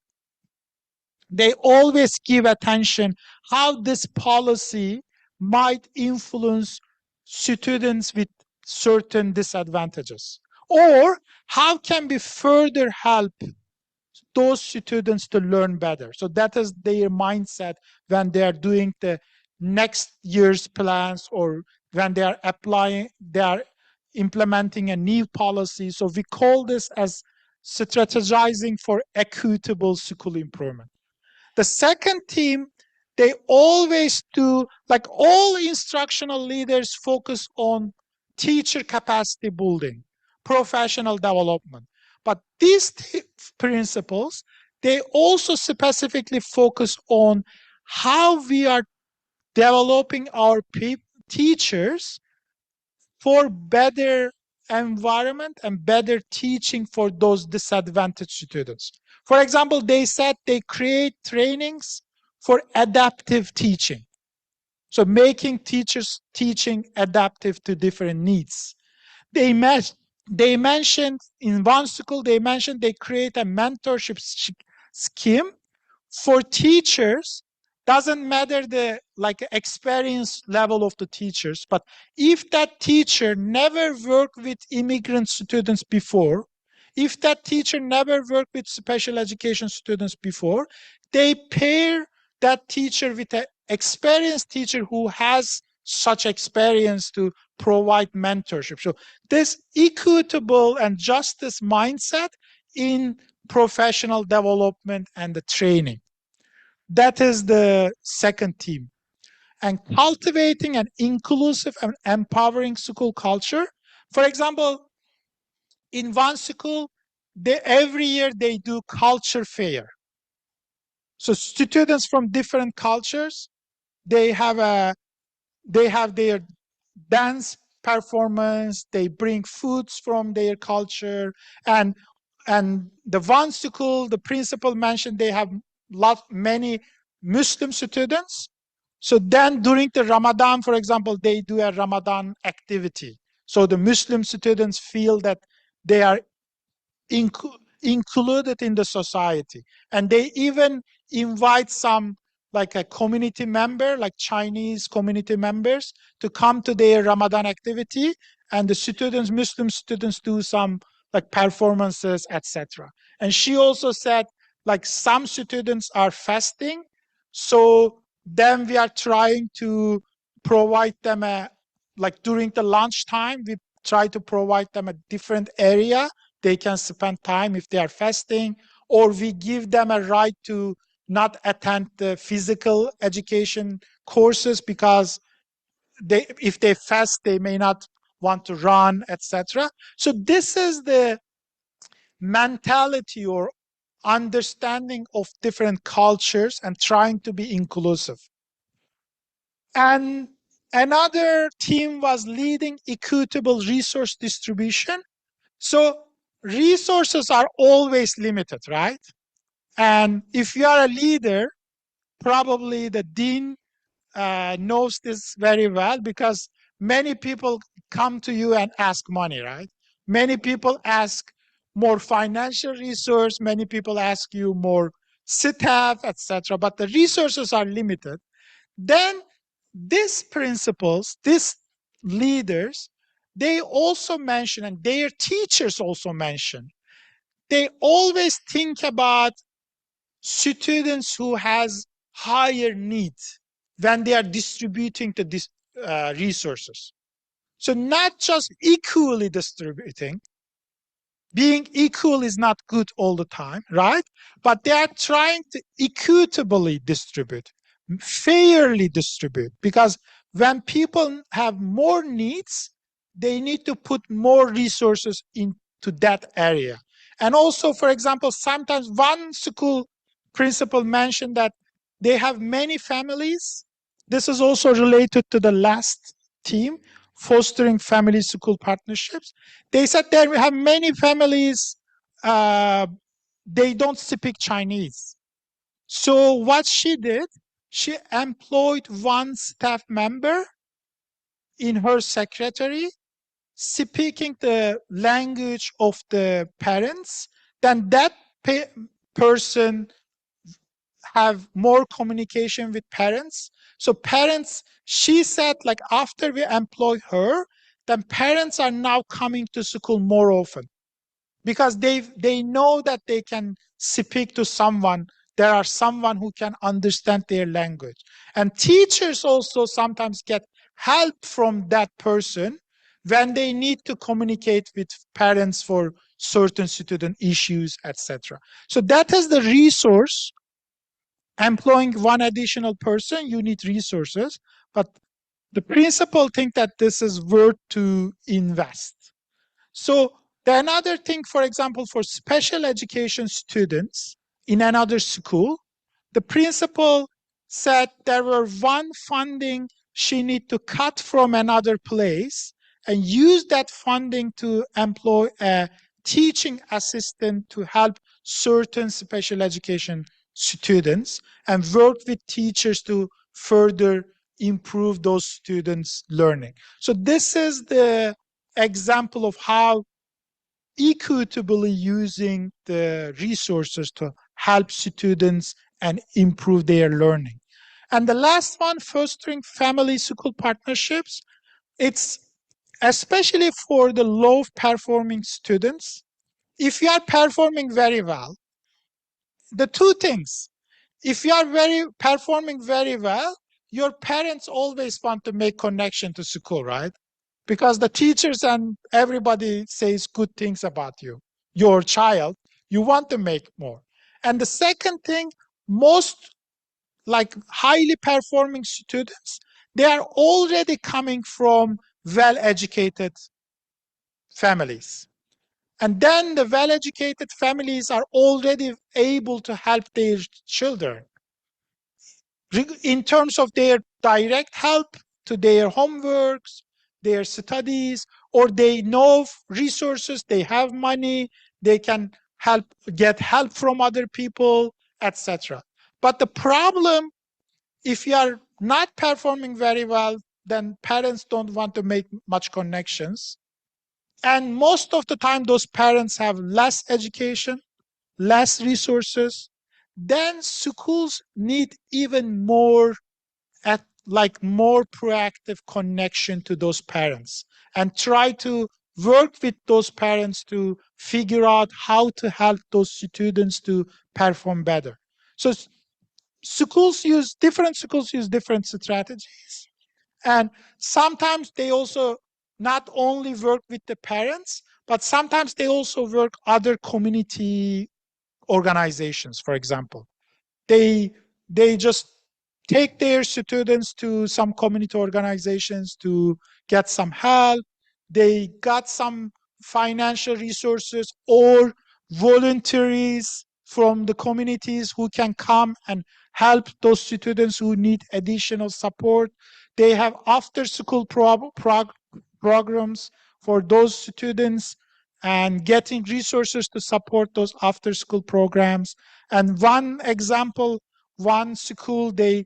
They always give attention how this policy might influence students with certain disadvantages, or how can we further help those students to learn better. So that is their mindset when they are doing the next year's plans, or when they are implementing a new policy. So we call this as strategizing for equitable school improvement. The second team, they always do, like all instructional leaders focus on teacher capacity building, professional development. But these principles, they also specifically focus on how we are developing our teachers for better environment and better teaching for those disadvantaged students. For example, they said they create trainings for adaptive teaching. So making teachers teaching adaptive to different needs. They mentioned in one school, they mentioned they create a mentorship scheme for teachers. Doesn't matter the like experience level of the teachers, but if that teacher never worked with immigrant students before, if that teacher never worked with special education students before, they pair that teacher with an experienced teacher who has such experience to provide mentorship. So this equitable and justice mindset in professional development and the training. That is the second theme. And cultivating an inclusive and empowering school culture. For example, in one school, every year they do culture fair. So students from different cultures, they have their dance performance, they bring foods from their culture, and the one school, the principal mentioned, they have many Muslim students. So then during the Ramadan, for example, they do a Ramadan activity. So the Muslim students feel that they are included in the society, and they even invite some, like a community member, like Chinese community members, to come to their Ramadan activity, and the students, Muslim students, do some like performances, etc. And she also said, like, some students are fasting, so then we are trying to provide them a, like during the lunchtime, we try to provide them a different area they can spend time if they are fasting, or we give them a right to not attend the physical education courses because if they fast, they may not want to run, etc. So this is the mentality or understanding of different cultures and trying to be inclusive. And another team was leading equitable resource distribution. So resources are always limited, right? And if you are a leader, probably the dean knows this very well, because many people come to you and ask money, right? Many people ask more financial resource, many people ask you more staff, etc. But the resources are limited. Then these principals, these leaders, they also mention, and their teachers also mention, they always think about students who has higher needs when they are distributing the resources. So not just equally distributing, being equal is not good all the time, right? But they are trying to equitably distribute, fairly distribute, because when people have more needs, they need to put more resources into that area. And also, for example, sometimes one school principal mentioned that they have many families. This is also related to the last theme, fostering family school partnerships. They said that we have many families, uh, they don't speak Chinese. So what she did, she employed one staff member in her secretary speaking the language of the parents. Then that person have more communication with parents. So parents, she said, like, after we employ her, then parents are now coming to school more often, because they know that they can speak to someone. There are someone who can understand their language. And teachers also sometimes get help from that person when they need to communicate with parents for certain student issues, etc. So that is the resource. Employing one additional person, you need resources, but the principal think that this is worth to invest. So the another thing, for example, for special education students in another school, the principal said there were one funding she need to cut from another place and use that funding to employ a teaching assistant to help certain special education students and work with teachers to further improve those students' learning. So this is the example of how equitably using the resources to help students and improve their learning. And the last one, fostering family school partnerships. It's especially for the low performing students. If you are performing very well, the two things, if you are performing very well, your parents always want to make connection to school, right? because the teachers and everybody says good things about you, your child. You want to make more. And the second thing, most like highly performing students, they are already coming from well-educated families. And then the well-educated families are already able to help their children in terms of their direct help to their homeworks, their studies, or they know resources, they have money, they can get help from other people, etc. But the problem, if you are not performing very well, then parents don't want to make much connections. And most of the time, those parents have less education, less resources. Then schools need even more more proactive connection to those parents and try to work with those parents to figure out how to help those students to perform better. So different schools use different strategies, and sometimes they also not only work with the parents, but sometimes they also work other community organizations. For example, they just take their students to some community organizations to get some help. They got some financial resources or volunteers from the communities who can come and help those students who need additional support. They have after school programs for those students and getting resources to support those after school programs. And one example, one school, they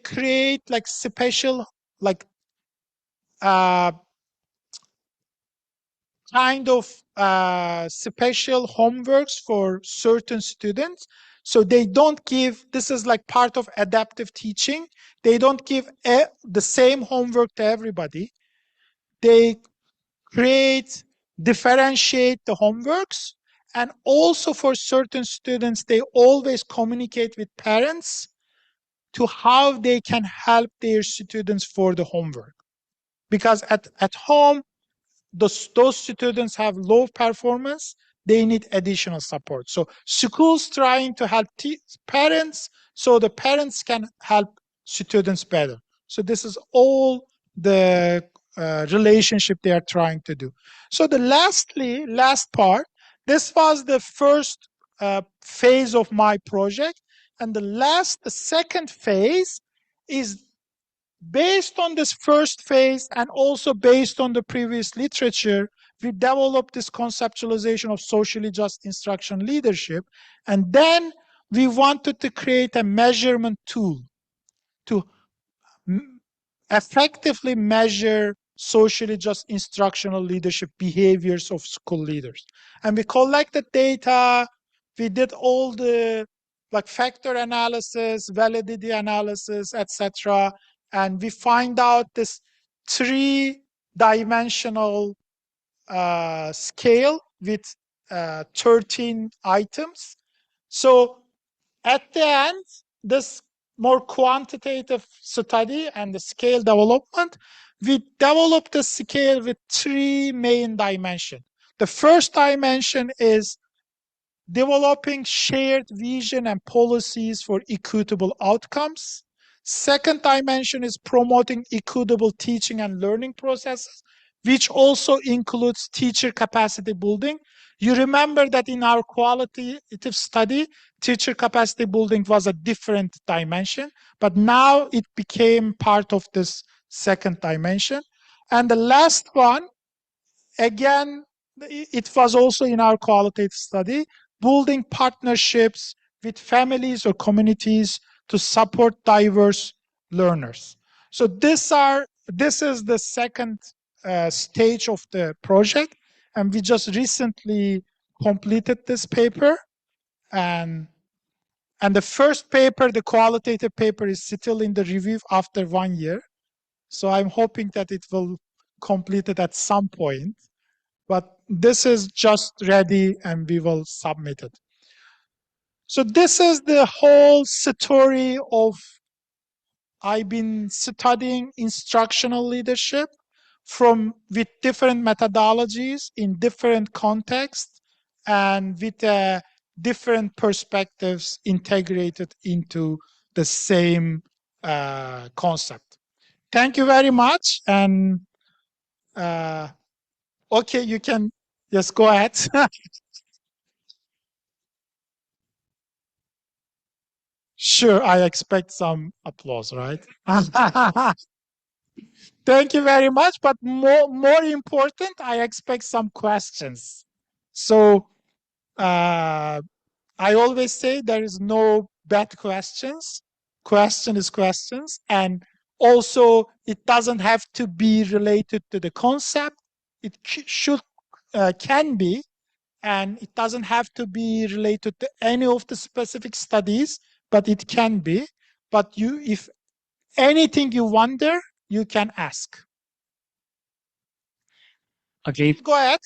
create like special like uh, kind of special homeworks for certain students. So they don't give, this is like part of adaptive teaching, they don't give the same homework to everybody. They create, differentiate the homeworks, and also for certain students, they always communicate with parents to how they can help their students for the homework. Because at home, those students have low performance, they need additional support. So schools trying to help parents so the parents can help students better. So this is all the relationship they are trying to do. So the last part, this was the first phase of my project. And the second phase is based on this first phase and also based on the previous literature. We developed this conceptualization of socially just instruction leadership. And then we wanted to create a measurement tool to effectively measure socially just instructional leadership behaviors of school leaders. And we collected data, we did all the like factor analysis, validity analysis, etc. And we find out this 3-dimensional scale with 13 items. So at the end, this more quantitative study and the scale development, we developed the scale with 3 main dimensions. The first dimension is developing shared vision and policies for equitable outcomes. Second dimension is promoting equitable teaching and learning processes, which also includes teacher capacity building. You remember that in our qualitative study, teacher capacity building was a different dimension, but now it became part of this second dimension. And the last one, again, it was also in our qualitative study, building partnerships with families or communities to support diverse learners. So this is the second stage of the project, and we just recently completed this paper. And the first paper, the qualitative paper, is still in the review after 1 year. So I'm hoping that it will complete it at some point. But this is just ready and we will submit it. So this is the whole story of I've been studying instructional leadership with different methodologies in different contexts and with different perspectives integrated into the same concept. Thank you very much. And okay, you can just go ahead. Sure, I expect some applause, right? Thank you very much. But more important, I expect some questions. So I always say there is no bad questions. Question is questions. And also, it doesn't have to be related to the concept. It should, can be, and it doesn't have to be related to any of the specific studies, but it can be. But if anything you wonder, you can ask. Okay. Go ahead.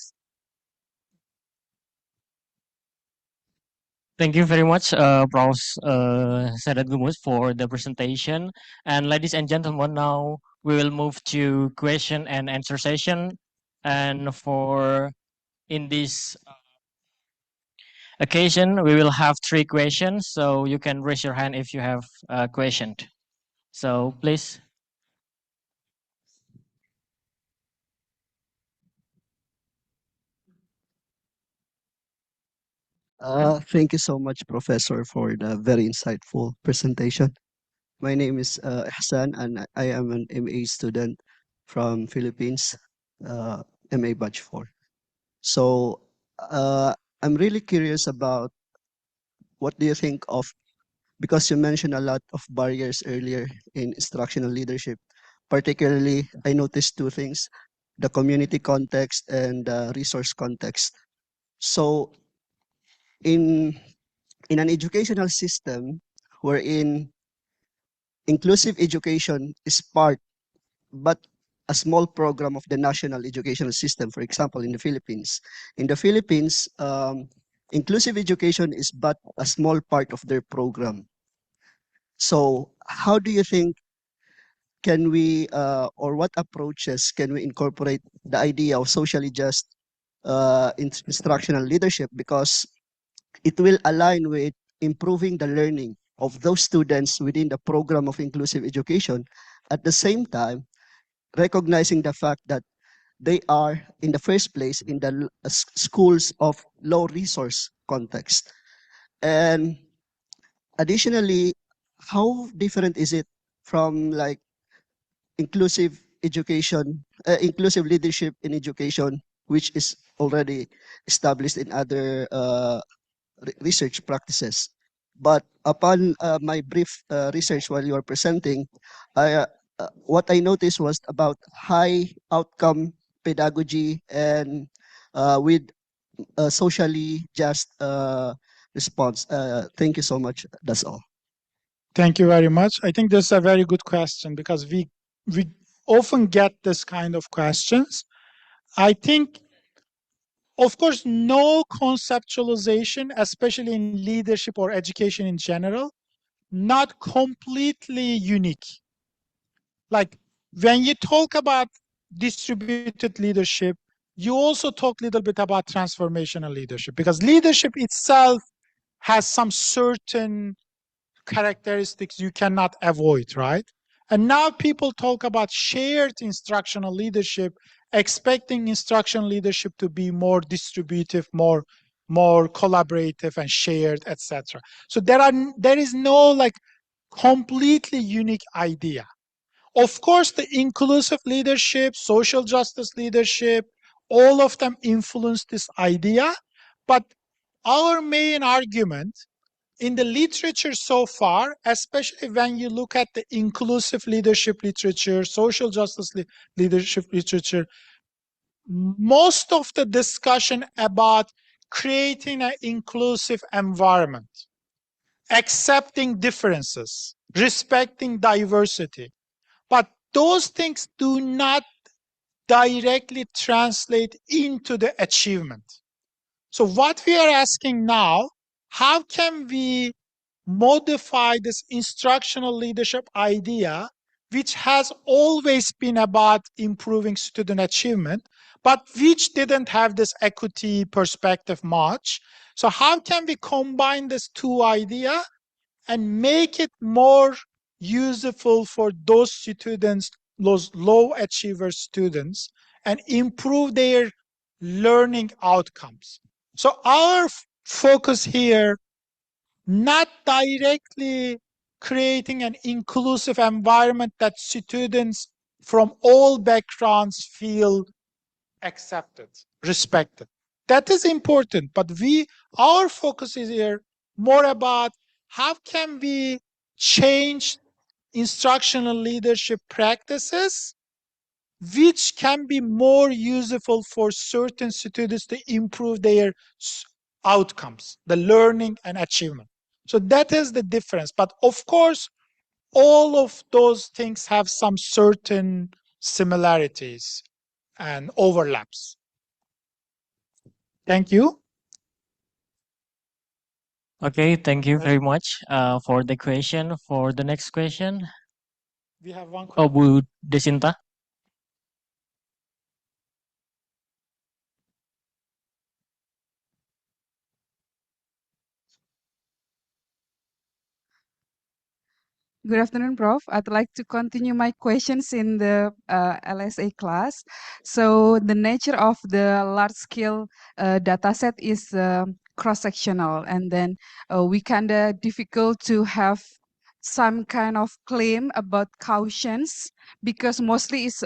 Thank you very much, Prof. Sadat Gumus, for the presentation. And ladies and gentlemen, now we will move to question and answer session. And for in this occasion, we will have 3 questions. So you can raise your hand if you have a question. So please. Thank you so much, Professor, for the very insightful presentation. My name is Hassan, and I am an MA student from Philippines, MA Batch 4. So I'm really curious about what do you think of, because you mentioned a lot of barriers earlier in instructional leadership. Particularly, I noticed two things, the community context and the resource context. So in in an educational system wherein inclusive education is part, but a small program of the national educational system, for example, in the Philippines. In the Philippines, inclusive education is but a small part of their program. So, how do you think can we, or what approaches can we incorporate the idea of socially just instructional leadership? Because it will align with improving the learning of those students within the program of inclusive education, at the same time recognizing the fact that they are in the first place in the schools of low resource context. And additionally, how different is it from like inclusive education, inclusive leadership in education, which is already established in other research practices. But upon my brief research while you were presenting, what I noticed was about high outcome pedagogy and with socially just response. Thank you so much. That's all. Thank you very much. I think this is a very good question because we often get this kind of questions. I think, of course, no conceptualization, especially in leadership or education in general, not completely unique. Like when you talk about distributed leadership, you also talk a little bit about transformational leadership because leadership itself has some certain characteristics you cannot avoid, right? And now people talk about shared instructional leadership, expecting instructional leadership to be more distributive, more collaborative and shared, etc. So there is no like completely unique idea. Of course, the inclusive leadership, social justice leadership, all of them influence this idea. But our main argument in the literature so far, especially when you look at the inclusive leadership literature, social justice leadership literature, most of the discussion about creating an inclusive environment, accepting differences, respecting diversity. But those things do not directly translate into the achievement. So what we are asking now, how can we modify this instructional leadership idea which has always been about improving student achievement, but which didn't have this equity perspective much. So how can we combine these two ideas and make it more useful for those students, those low achiever students, and improve their learning outcomes? So our focus here, not directly creating an inclusive environment that students from all backgrounds feel accepted, respected. That is important, but our focus is here more about how can we change instructional leadership practices which can be more useful for certain students to improve their outcomes, the learning and achievement. So that is the difference. But of course, all of those things have some certain similarities and overlaps. Thank you. Okay, thank you very much for the question. For the next question, We have one oh, question. Bu Desinta. Good afternoon, Prof. I'd like to continue my questions in the LSA class. So the nature of the large-scale data set is cross-sectional, and then we kind of difficult to have some kind of claim about cautions because mostly it's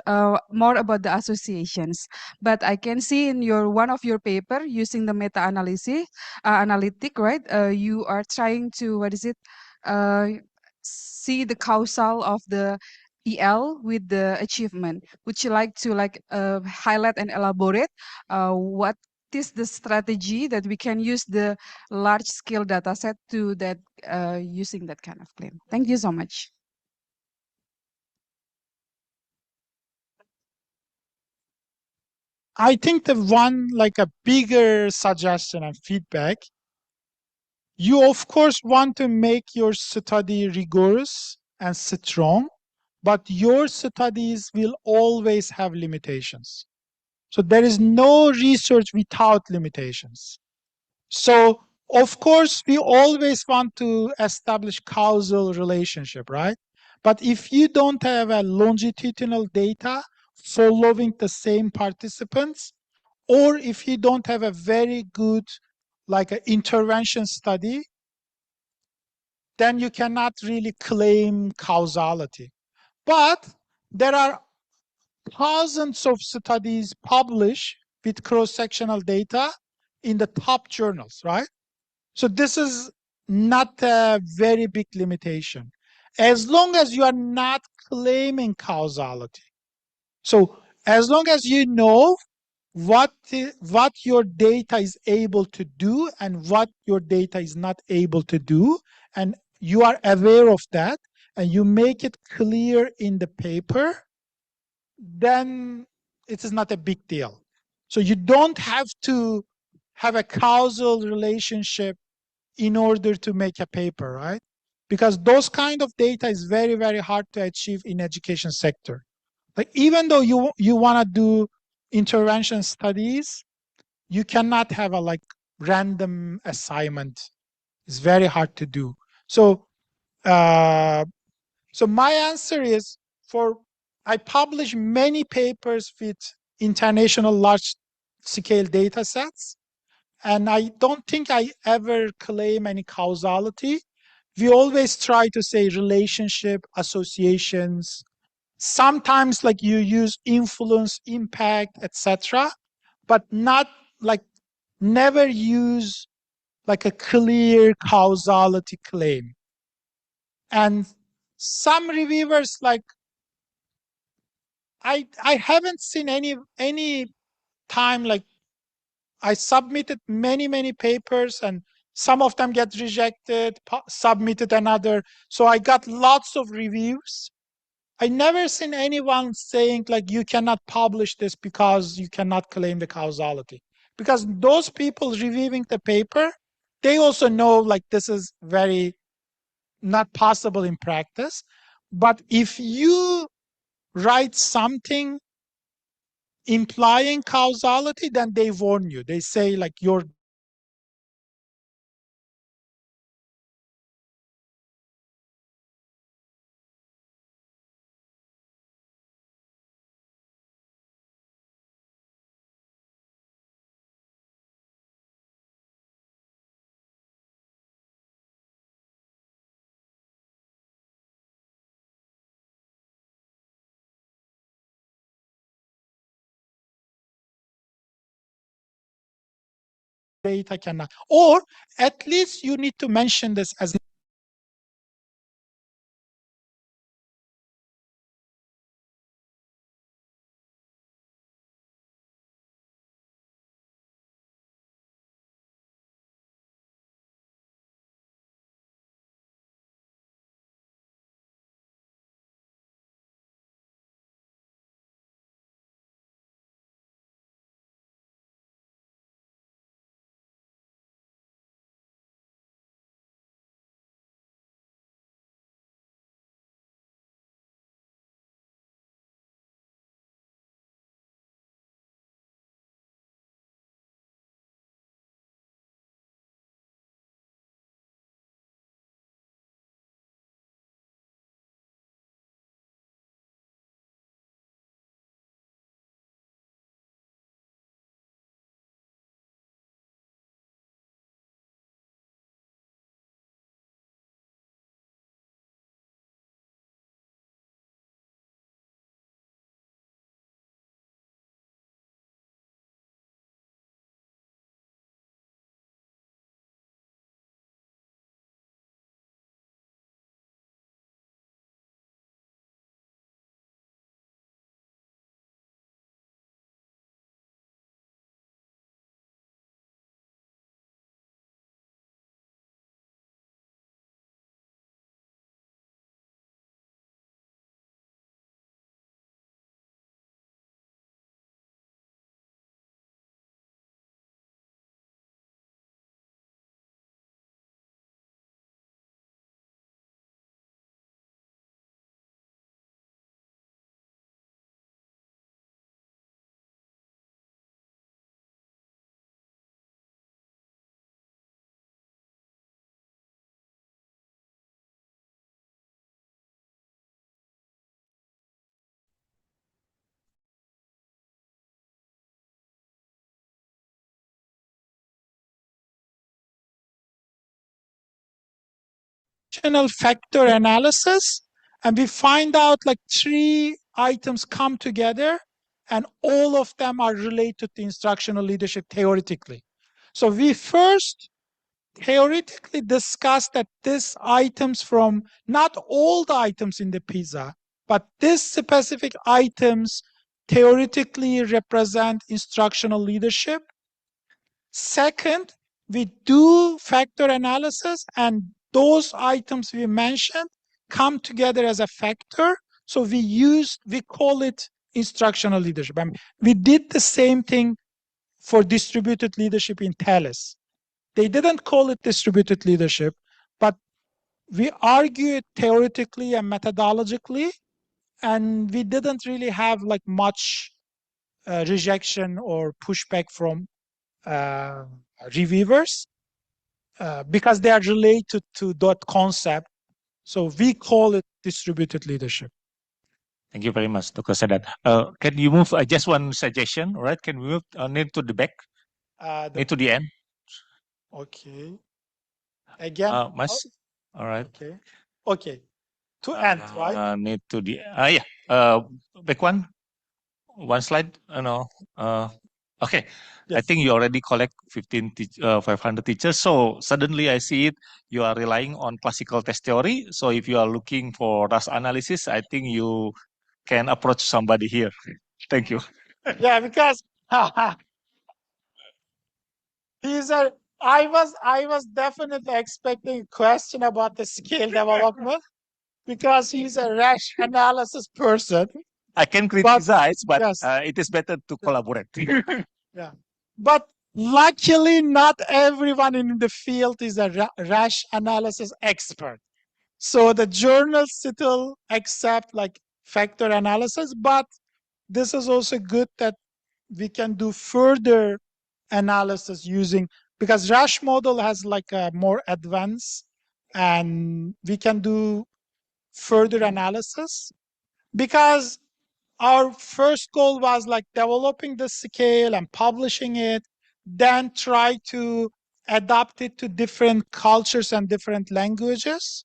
more about the associations. But I can see in your one of your paper using the meta-analysis analytic, right? You are trying to uh, see the causal of the EL with the achievement. Would you like to highlight and elaborate what is the strategy that we can use the large scale data set to that using that kind of claim? Thank you so much. I think the one like a bigger suggestion and feedback, you of course want to make your study rigorous and strong, but your studies will always have limitations. So there is no research without limitations. So of course we always want to establish causal relationship, right? But if you don't have a longitudinal data following the same participants, or if you don't have a very good like an intervention study, then you cannot really claim causality. But there are thousands of studies published with cross-sectional data in the top journals, right? So this is not a very big limitation, as long as you are not claiming causality. So as long as you know what your data is able to do and what your data is not able to do, and you are aware of that, and you make it clear in the paper, then it is not a big deal. So you don't have to have a causal relationship in order to make a paper, right? Because those kind of data is very, very hard to achieve in education sector. Like even though you want to do intervention studies, you cannot have a like random assignment. It's very hard to do. So uh, so my answer is, for I publish many papers with international large scale data sets, and I don't think I ever claim any causality. We always try to say relationship, associations. Sometimes like you use influence, impact, etc., but not like never use like a clear causality claim. And some reviewers like I haven't seen any time like I submitted many papers and some of them get rejected, submitted another. So I got lots of reviews. I never seen anyone saying like you cannot publish this because you cannot claim the causality. Because those people reviewing the paper, they also know like this is very not possible in practice. But if you write something implying causality, then they warn you. They say like your data cannot, or at least you need to mention this as factor analysis, and we find out like 3 items come together and all of them are related to instructional leadership theoretically. So we first theoretically discussed that these items from not all the items in the pizza, but these specific items theoretically represent instructional leadership. Second, we do factor analysis and those items we mentioned come together as a factor. So we call it instructional leadership. I mean, we did the same thing for distributed leadership in Thales. They didn't call it distributed leadership, but we argue it theoretically and methodologically, and we didn't really have like much rejection or pushback from uh, reviewers because they are related to that concept. So we call it distributed leadership. Thank you very much, Dr. Sadat. Can you move just one suggestion, right? Can we move near to the back, near to the end? Okay. Again, Mas? All right. okay. Okay. To end, right? Need to the, back one slide, no. Okay. I Yes. think you already collect 500 teachers. So suddenly I see it, you are relying on classical test theory. So if you are looking for RAS analysis, I think you can approach somebody here. Thank you. Yeah, because he's a. I was definitely expecting a question about the skill development because he's a rash analysis person. I can But criticize, but yes, it is better to collaborate. yeah. But luckily, not everyone in the field is a rash analysis expert. So the journals still accept like factor analysis, but this is also good that we can do further analysis using, because Rash model has like a more advanced, and we can do further analysis, because our first goal was like developing the scale and publishing it, then try to adapt it to different cultures and different languages.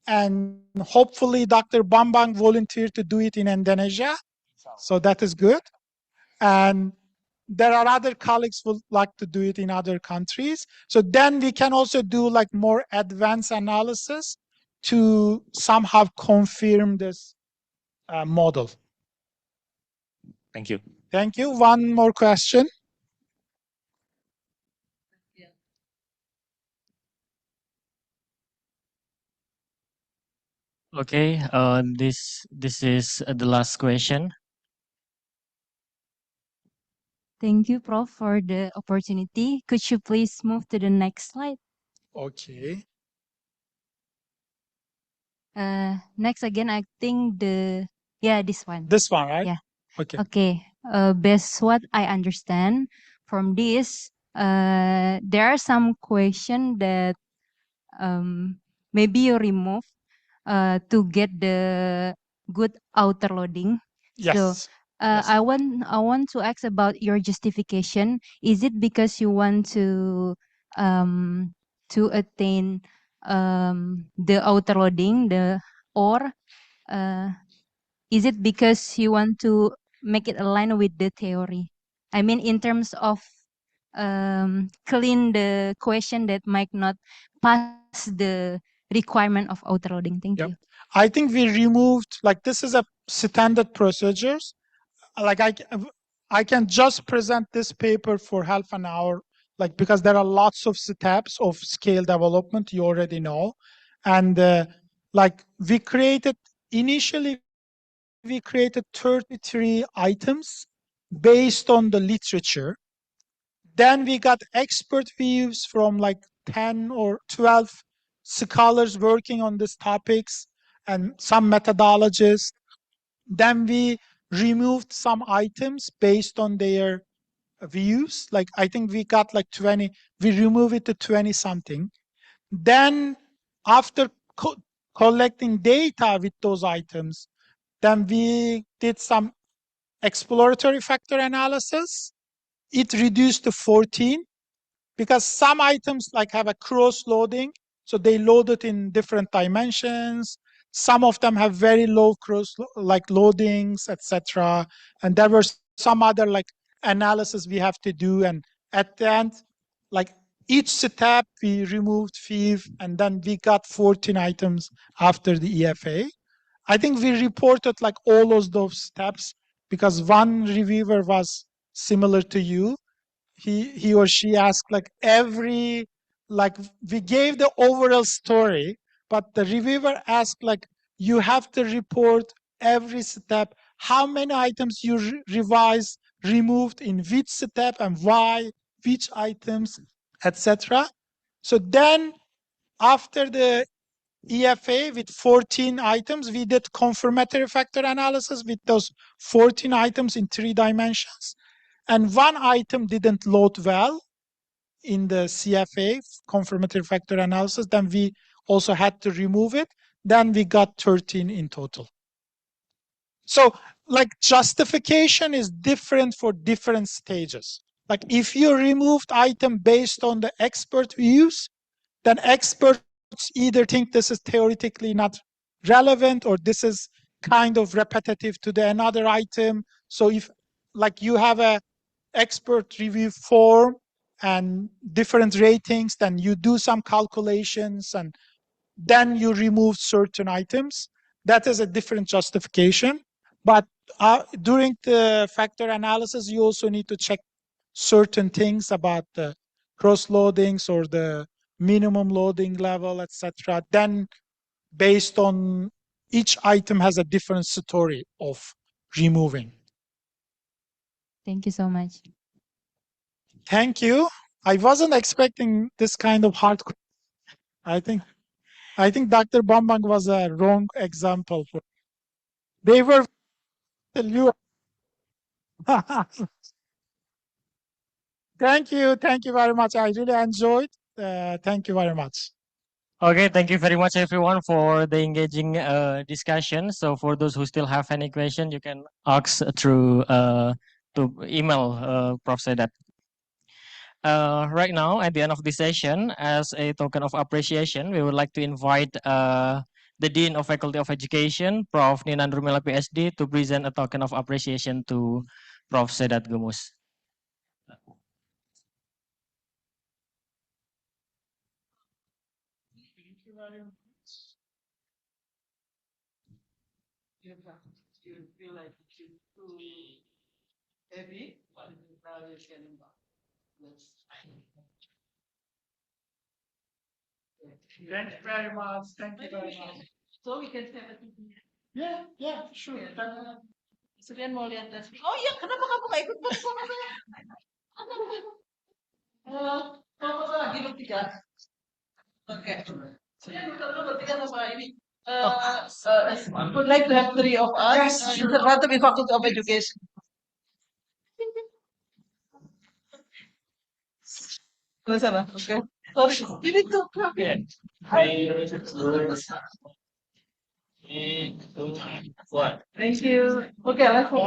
And hopefully Dr. Bambang volunteered to do it in Indonesia. So that is good. And there are other colleagues who would like to do it in other countries. So then we can also do like more advanced analysis to somehow confirm this model. Thank you. Thank you. One more question. Okay, this is the last question. Thank you, Prof, for the opportunity. Could you please move to the next slide? Okay. Next again, I think this one. This one, right? Yeah. Okay. Okay. Based what I understand from this, there are some question that maybe you remove to get the good outer loading. So Yes. Yes. I want to ask about your justification. Is it because you want to attain the outer loading, or uh, is it because you want to make it align with the theory? I mean, in terms of clean the question that might not pass the requirement of outer loading. Thank you. Yep. I think we removed, like, this is a standard procedures. Like I can just present this paper for half an hour, like, because there are lots of steps of scale development, you already know. And like initially we created 33 items based on the literature. Then we got expert views from like 10 or 12 scholars working on these topics and some methodologists. Then we removed some items based on their views. Like I think we got like 20, we removed it to 20 something. Then after collecting data with those items, then we did some exploratory factor analysis. It reduced to 14, because some items like have a cross loading, so they load it in different dimensions. Some of them have very low cross like loadings, etc. And there were some other like analysis we have to do. And at the end, like each step we removed 5, and then we got 14 items after the EFA. I think we reported like all of those steps, because one reviewer was similar to you. He or she asked like every, like we gave the overall story, but the reviewer asked like you have to report every step, how many items you revised, removed in which step and why, which items, etc. So then after the EFA with 14 items, we did confirmatory factor analysis with those 14 items in 3 dimensions. And one item didn't load well in the CFA, confirmatory factor analysis. Then we also had to remove it. Then we got 13 in total. So like justification is different for different stages. Like if you removed item based on the expert views, then experts either think this is theoretically not relevant, or this is kind of repetitive to the another item. So if like you have a expert review form and different ratings, then you do some calculations and then you remove certain items. That is a different justification. But during the factor analysis, you also need to check certain things about the cross loadings or the minimum loading level, etc. Then based on each item has a different story of removing. Thank you so much. Thank you. I wasn't expecting this kind of hard. I think I think Dr. Bambang was a wrong example. They were you. Thank you very much. I really enjoyed. Thank you very much. Okay, thank you very much everyone for the engaging discussion. So for those who still have any question, you can ask through to email Prof. Sedat. Right now, at the end of this session, as a token of appreciation, we would like to invite the Dean of Faculty of Education, Prof. Ninan Rumela PhD, to present a token of appreciation to Prof. Sedat Gumus. You feel like it's too heavy, but now you can Thank you very much. Thank you very much. So we can have a Yeah, sure. Sekalian mau lihat tes. Oh iya, kenapa kamu nggak ikut foto sama saya? Foto lagi bertiga. Oke. Saya foto bertiga sama ini. Would like to have three of us. Yes, It's about to be Faculty of Education. Ke sana, oke. Sorry, ini tuh. Thank you. Okay, let's go.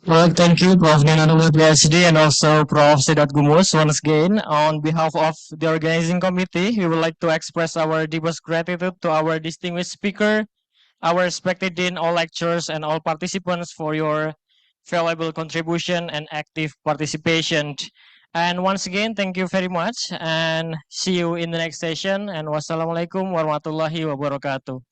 Well, thank you, Prof. Ninanumut PhD, and also Prof. Sedat Gumus. Once again, on behalf of the organizing committee, we would like to express our deepest gratitude to our distinguished speaker, our respected dean, all lecturers, and all participants for your valuable contribution and active participation. And once again, thank you very much, and see you in the next session. And wassalamualaikum warahmatullahi wabarakatuh.